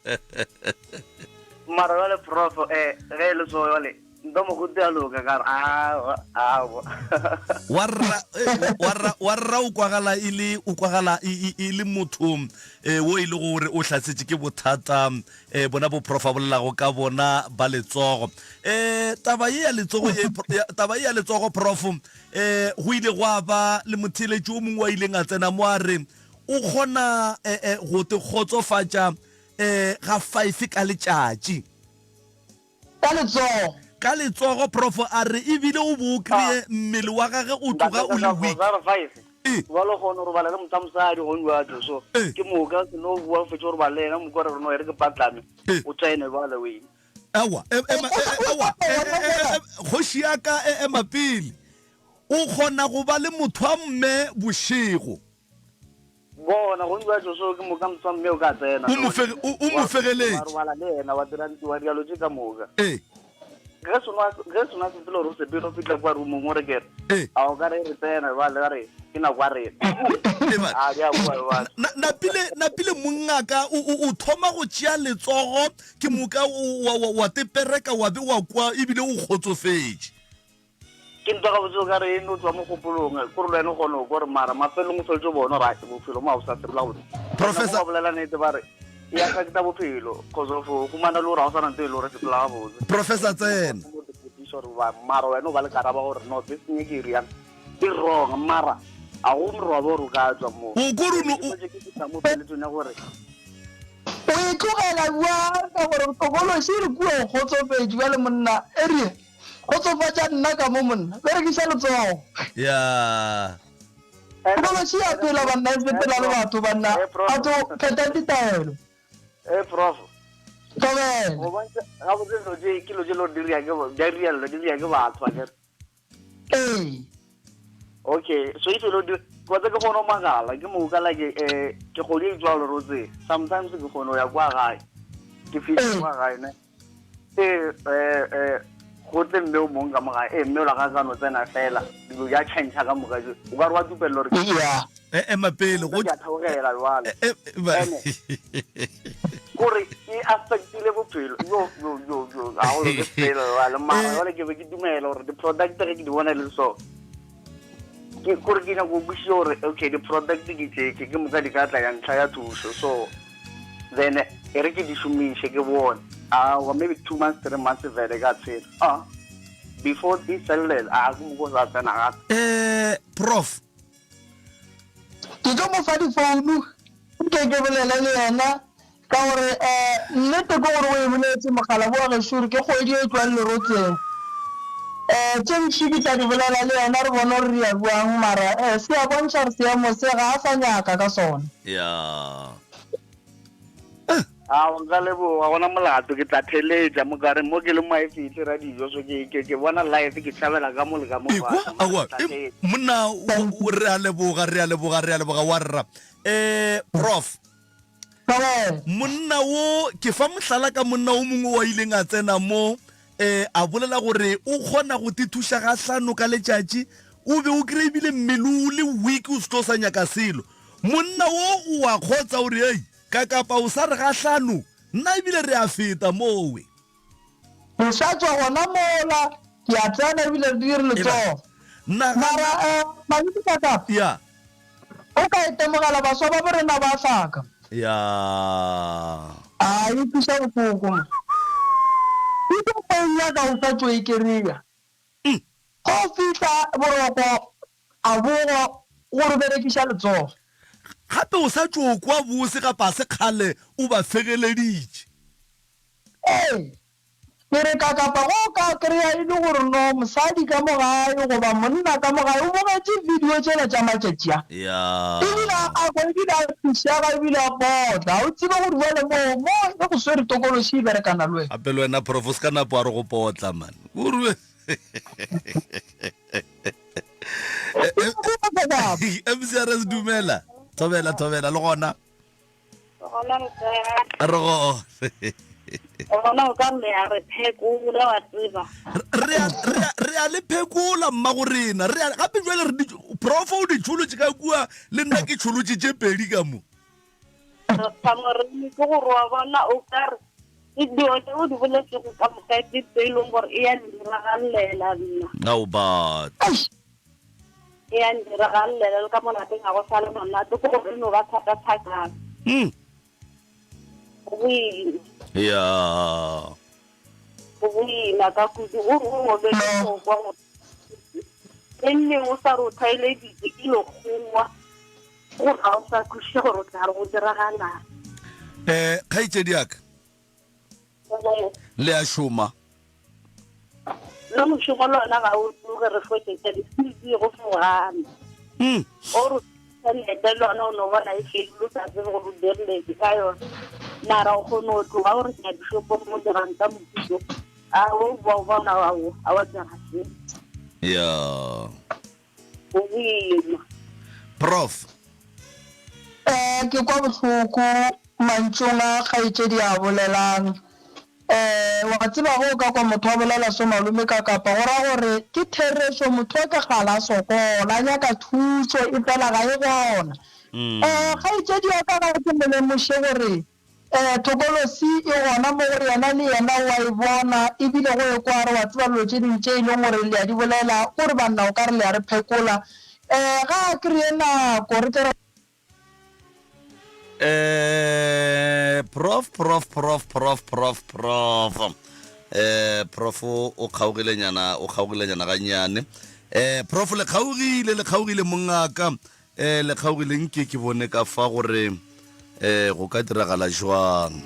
mara jale prof ge e le so jale nto mogote a loka kare awa warra o kwagala e le motho wo e le gore o hlatsetse ke bothata bona bo profa bollago ka bona ba letsogo taba ye ya letsogo prof go ile go aba le motheletši o mongwe wa ileng a tsena mo a re o kgona go te kgotsofatša ga 5 ka letšatši ka letsogo prof a re ebile o bo o kry-e mmele wa gage o tloga o le weak ba le kgone gore ba le motha mosadi go nwa so ke moka se no bua fetse gore ba lena mo gore reno ere ke patlame o tsene ba le wena awa kgoši ya ka mapele o kgona go ba le motho a mme bošego bona go nwa so ke moka motho mme o ka tsena o mo fegeletše ba le ena wa dialo tse ka moka ge sona se tlo ro se biro fitla kwa rumo ngore ke a o ka re tsena ba le re ke na kwa re a ya bua na pile mongaka o thoma go tšea letsogo ke moka wa tepereka wa be wa kwa ebile o kgotsofetše ke ntwa ga botse ka re no tswa mo gopolong go re lene gone go re mara mafelong o feletse bona ra ke bophelo ma o sa tsebla go professor bolela nete ba re ya ka kita bophelo cause of go mana lo ra o sana ntwe lo re tsebla ga botse professor tsena mara wena o ba le karaba gore no this thing ke riang e wrong mara a go mro ba ro ka tswa mo o koruno mo peletsone gore o e tlogela bua ka gore tokološi re kua go kgotsofetše ba le monna e rie kgotsofatša nna ka mo monna berekisa letsogo ya tokološi ya phela banna e sepela le batho banna batho pheta ditaelo prof tobele ga botse lo je ke lo je lo diria ke batho ba ke okay so if lo di go tsa ke bona magala ke mo ka la ke go di tswa lo rotse sometimes ke gono ya kwa gae ke fitse kwa gae ne go tle mme o mong ka moga mme o la ga no tsena fela dilo ya change ka moga o ka re wa tupelo re ya mapele go ya thogela jwale gore e affectile bophelo yo a go le fela wala mara wala ke be ke dumela gore the product re ke di bona le so ke gore ke na go bushore okay the product ke mo ka di ka tla ya ntla ya thuso so then re ke di shumishe ke bona or maybe 2 months 3 months vele ka tsela before this cell a go go sa tsena ga prof ke go mo fa di phone ke bolela le yena ka gore nnete ke gore o e boletse mogala bo ga sure ke kgwedi e tswa le rotseng tšentši ke tla di bolela le yena re bona re ya buang mara se ya bontšha re seemo se ga a sa nyaka ka sona a nga lebo wa bona molato ke tla theletša mo kare mo ke le mo fitlhe ra dijo so ke bona live ke tšhabela ka mo le ka mo monna re a leboga warra prof monna wo ke fa mohlala ka monna o mongwe wa ileng a tsena mo a bolela gore o kgona go te thuša ga hlano ka letšatši o be o kry-ebile mmele o le week o se tlo sa nyaka selo monna wo o a kgotsa gore ei ka kapa o sa re ga hlano nna ebile re a feta mowe re sa tswa gona mola ke a tsena ebile re dire letsogo mara mabitsi ka kapa ya o ka etemogela baswa ba borena ba hlaka ya a e thuša botlhoko ito nyaka o sa tswa ikeria go fitlha boroko a bogo gore berekiša letsogo gape o sa tšo kwa bose kapa se kgale o ba fegeleditše ke re ka kapa go ka kry-a e le gore no mosadi ka mogae goba monna ka mogae o bogetse video tsela tša matšatšia ebile a kwaebile a thušaga ebile a potla o tsebe gore bole mo e go swere tokološi e berekana le wena gape le wena prof o se ka napo a re go potla man gore mcrs dumela thobela le gona ona ntse re go ona o ka mme a re phekola wa tseba re a le phekola mma go rena gape jwale re prof o ditšholotse ka kua le nna ke tšholotse tše pedi ka mo samoreni ke gore wa bona o kare dio tse o di boletse go ka moka ke tse e leng gore e ya ndiragalela nna ao bat e ya ndiragalela le ka monateng a go sa le monate ke gore eno ba thata-thakana ya boima ka kudu o ngobelekokwa gore e nneng o sa re o thaeleditse ke lekgowa gore ga o sa khuše gore o tla re go diragalang kgaitsedi aka le a šoma le mošomo le ona ga o tloge re foketsa disedi go fogane ore tšhelete le ona o ne bona e fedile o sa tsebe gore o diriletse ka yone mara o kgone o tloga gore ke ya dishopong mo dirang ka mopuso a o ba o bona a wa dirase ya o boima prof ke kwa botlhoko mantšong a kgaitsedi a bolelang wa tseba go ka kwa motho a bolela so malome ka kapa gora gore ke thereso motho a ka gala sokola a nyaka thuso e fela ga e gona kgaitsedi ya ka ga ke molemoše gore thokolosi e gona mo gore yena le yena wa e bona ebile go e kwa re wa tseba dilo tše dintše e leng gore le a di bolela gore banna o ka re le a re phekola ga a kry-e nako re tle prof o kgaogilenyana gannyane prof le kgaogile mongaka le kgaogile nke ke bone ka fa gore go ka diragala jwang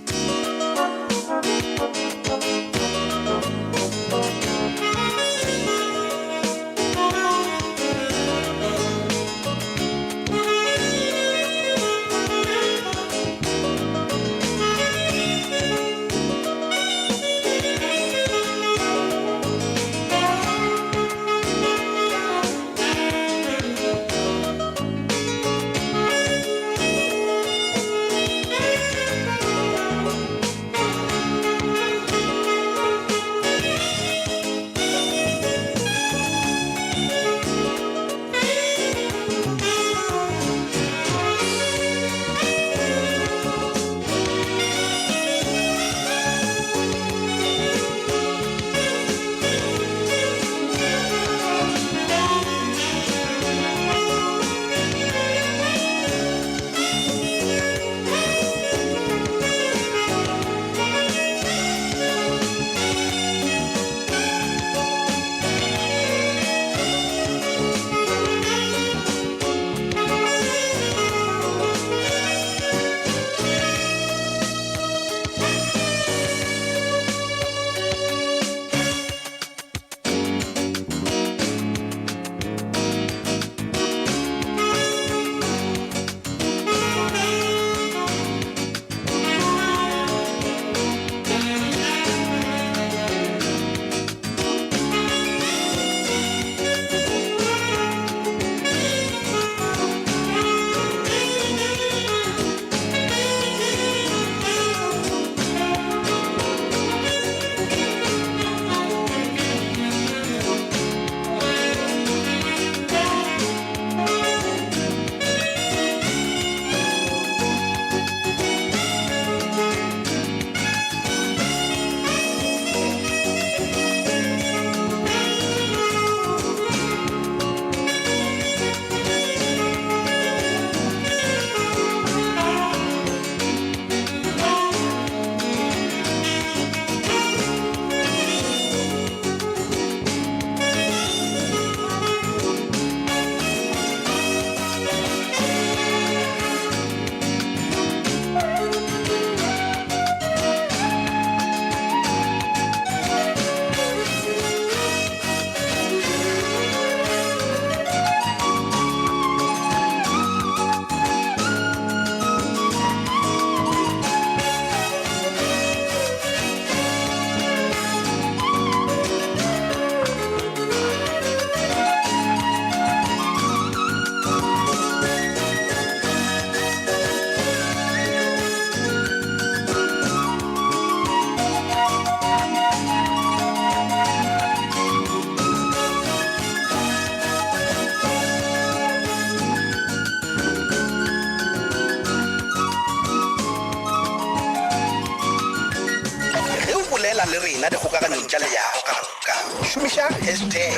rena dikgokaganyong tša leyago ka moka šomiša Hashtag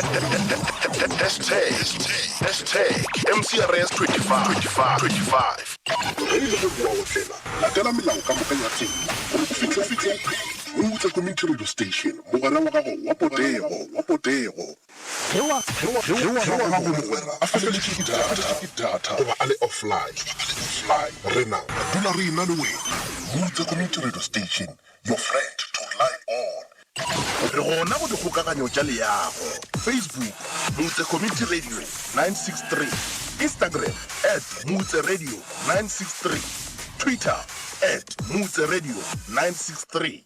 MCRS 25 ge ile go bua otlela latela melao ka moka ya tsela gore o fitlhe o utse community radio station mogwera wa gago wa potego ge wa gago mogwera a feleletše ke data goba a le offline rena dula re ena le wena o utse community radio station your friend to rely on re gona go dikgokaganyo tša leago Facebook motse community radio 963 Instagram @motse radio 963 Twitter @motse radio 963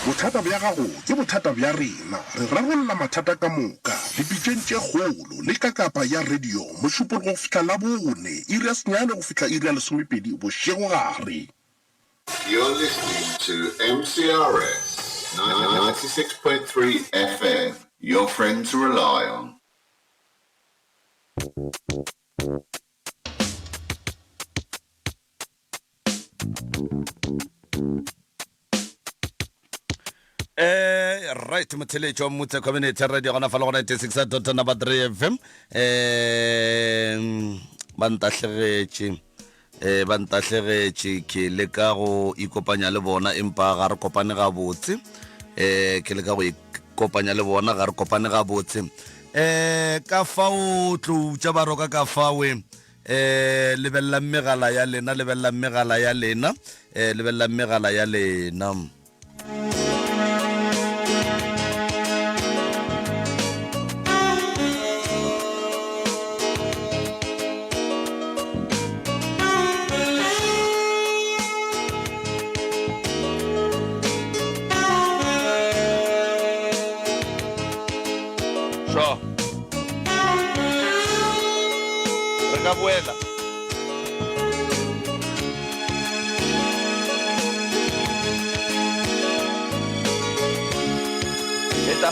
bothata bja gago ke bothata bja rena re rarolla mathata ka moka dipitšeng tše kgolo le ka kapa ya radio mošupolo go fihla la bone iri ya senyane go fihla iri ya lesomepedi bošego gare. You're listening to MCRS 96.3 FM, your friend to rely on. Right motheletši wa motse community radio gona fa le go 96.3 FM bantahlegetše ke le ka go ikopanya le bona empa ga re kopane ga botse ke le ka go ikopanya le bona ga re kopane ga botse ka fao tlo tša baroka ka fawe lebelela megala ya lena abuela. Esta.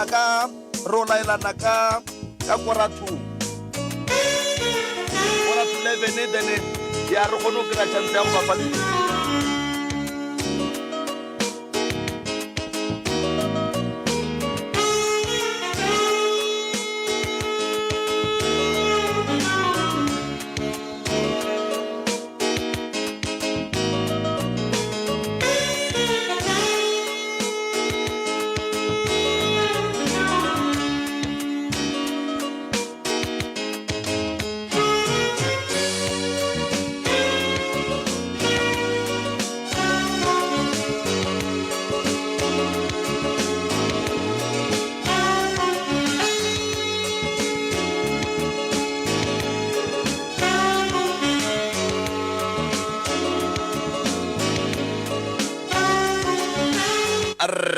Ka rola ilana ka koratu 11 dene ya re gono ke ra chance ya go bapala.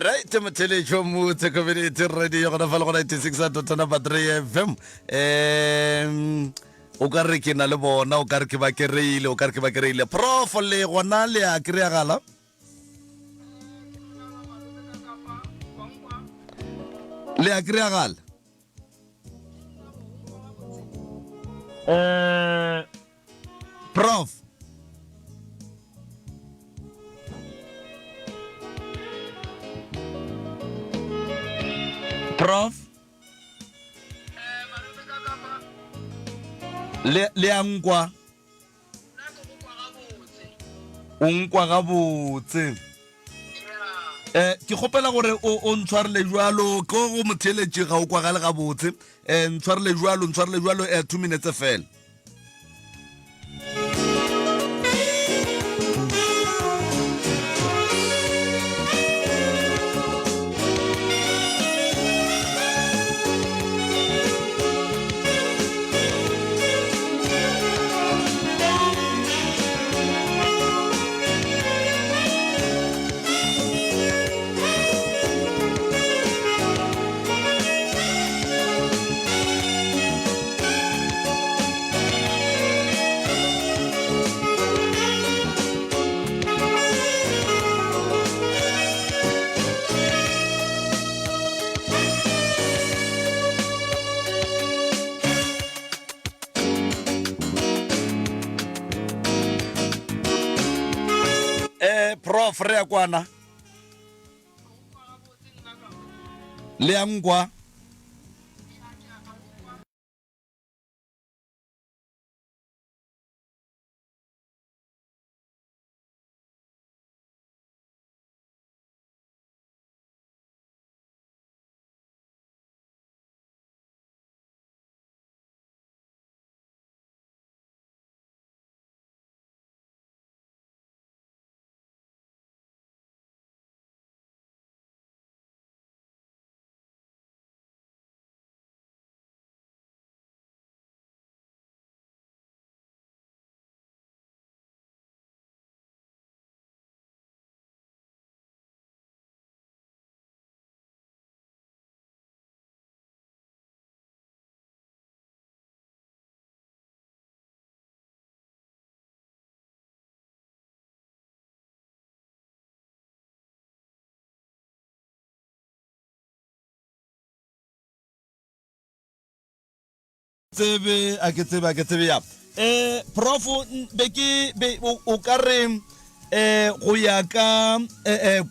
Right, motheletši wa motse community radio gona fa le go 96.3 FM o ka re ke na le bona o ka re ke ba kereile prof le gona le a kry-agala prof Prof le angwa unkwa gabotse ke gopela gore o ntshwarele jwalo ko go motheletše ga o kwa gale gabotse ntshwarele jwalo 2 minutes fela. prof re ya kwana le angwa tsebe a ke tsebe ya prof be o ka re go ya ka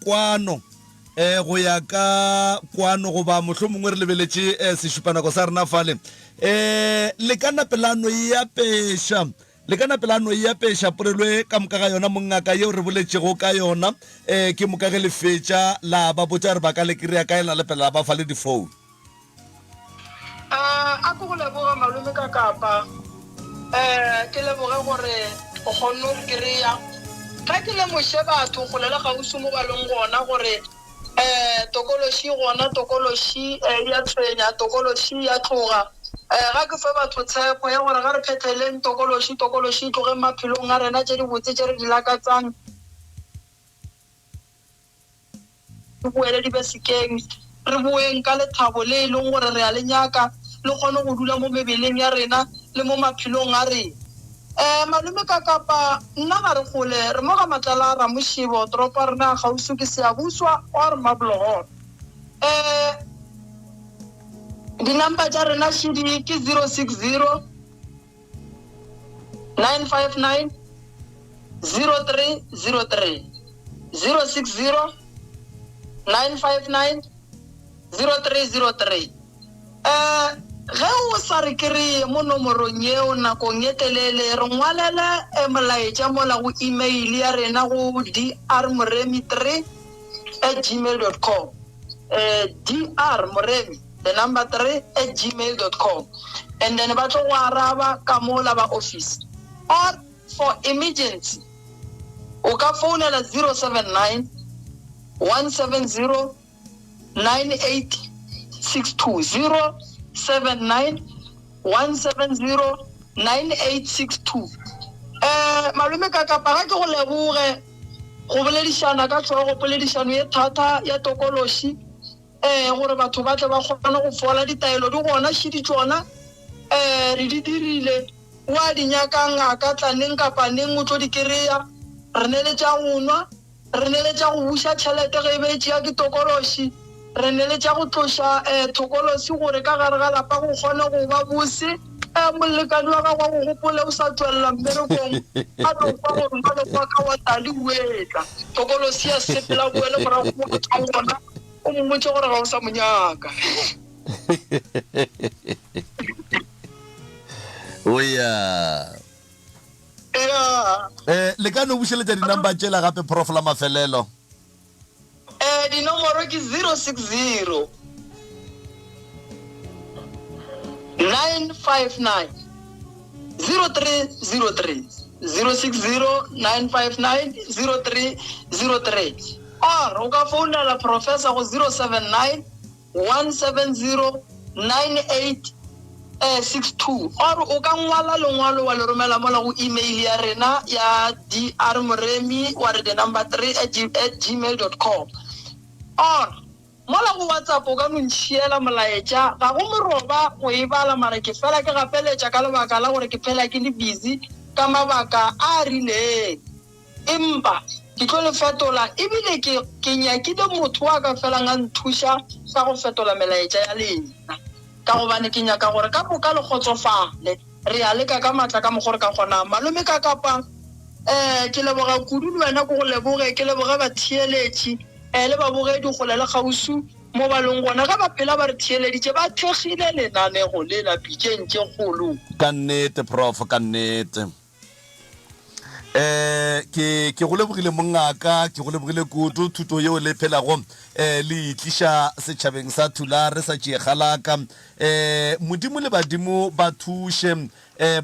kwano go ya ka kwano go ba mohlomongwe re lebeletše sešupanako sa rena fale le kana pelano ya pesha porelwe ka moka ga yona mongaka yeo re boletšego ka yona ke moka ge le fetša la ba botša re ba ka le kry-a ka ena le pela ba fa le di-phone a ko go leboga malome ka kapa ke leboge gore o kgonne go kry-a ga ke le moše batho go lela gausi mo balong gona gore tokološi gona tokološi ya tshwenya tokološi ya tloga ga ke fe batho tshepo ya gore ga re phetheleng tokološi tloge maphelong a rena tše di botse tše re di lakatsang re boele di be sekeng re boeng ka lethabo le e leng gore re a le nyaka le kgone go dula mo mebeleng ya rena le mo maphelong a rena malome ka kapa nna ga re gole re mo ga matlala a Ramošibo toropo rena gausi ke Seabuswa or Mablogoro dinamba tša rena šidi ke 060 959 0303 060 959 0303 ge o sa re kry mo nomorong yeo nakong ye telele re ngwalela molaetša mola go email ya rena go drmoremi3@gmail.com drmoremi the number 3@gmail.com and then ba tlo go araba ka mola ba office or for emergency o ka founela 079 170 9862 079 170 9862 malome ka kapa ga ke go leboge go boledišana ka tšhogo poledišano ye thata ya tokološi gore batho ba tle ba kgona go fola ditaelo di gona šidi tšona re di dirile wa di nyakang a ka tlaneng kapa neng o tlo di kry-a re neletša go nwa re neletša go buša tšhelete ge e betšea ke tokološi re neletša go tloša tokološi gore ka gare ga lapa go kgone go ba bose molekani wa gago go gopole o sa tswelela mmerekong a lopa gore maloko ka wa tali uetla tokološi ya sepela boele morago mo gotsang gona o momotse gore ga o sa monyaka oya le ka no bušeletša dinamba tšela gape prof la mafelelo dinomoro ke 060 959 0303 060 959 0303 or o ka founela professor go 079 170 9862 or o ka ngwala lengwalo wa le romela mola go email ya rena ya drmoremi wa re the number 3@gmail.com or mola go WhatsApp o ka ntšhiela molaetša ga go moroba go e bala mara ke fela ke gapeletša ka lebaka la gore ke phela ke le busy ka mabaka a rileng empa ke tlo le fetola ebile ke nyakile motho wa ka fela nga nthuša ka go fetola melaetša ya lena ka gobane ke nyaka gore ka boka le kgotsofale re a leka ka matla ka mogore ka kgona malome ka kapa ke leboga kudu le wena go leboge ke leboga batheeletši le babogedi go le gausu mo balong gona ga ba phela ba re theeleditše ba thegile lenanego le la pitšeng tše kgolo ka nnete prof ka nnete ke go lebogile mongaka ke go lebogile kudu thuto yeo le phelago le itliša setšhabeng sa thulare sa tšeegalaka modimo le badimo ba thuše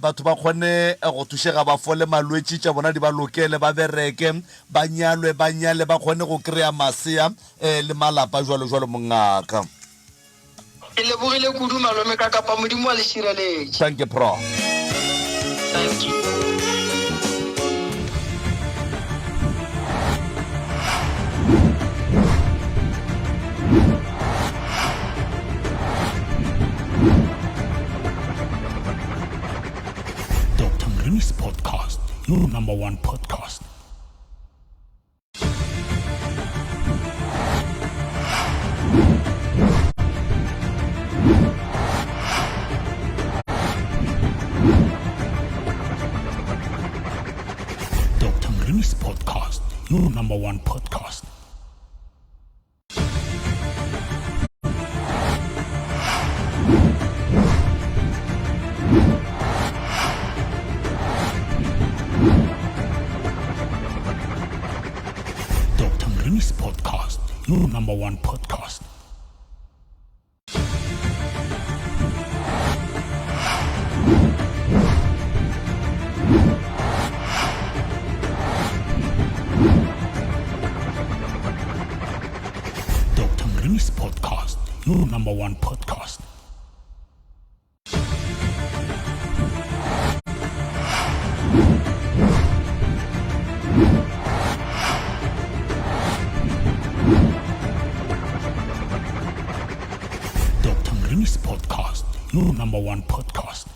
batho ba kgone go thušega ba fole malwetši tša bona di ba lokele ba bereke ba nyalwe ba nyale ba kgone go kry-a masea le malapa jalo mongaka ke lebogile kudu malome ka kapa modimo wa le šireletše thank you prof thank you This podcast, your number one podcast. Dr. Mrini's podcast, your number one podcast. This podcast, your number one podcast. Dr. Mrini's podcast, your number one podcast. This podcast, your number one podcast.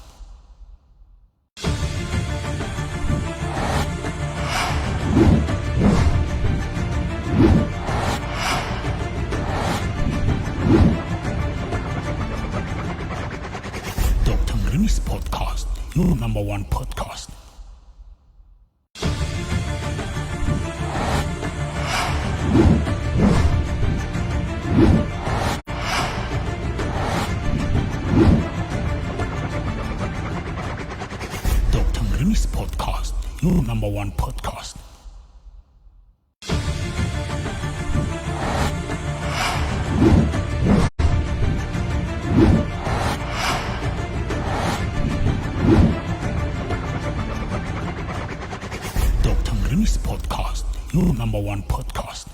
Dr. Mrini's podcast, your number one podcast. Mrini's podcast, your number one podcast. Dr. Mrini's podcast, your number one podcast.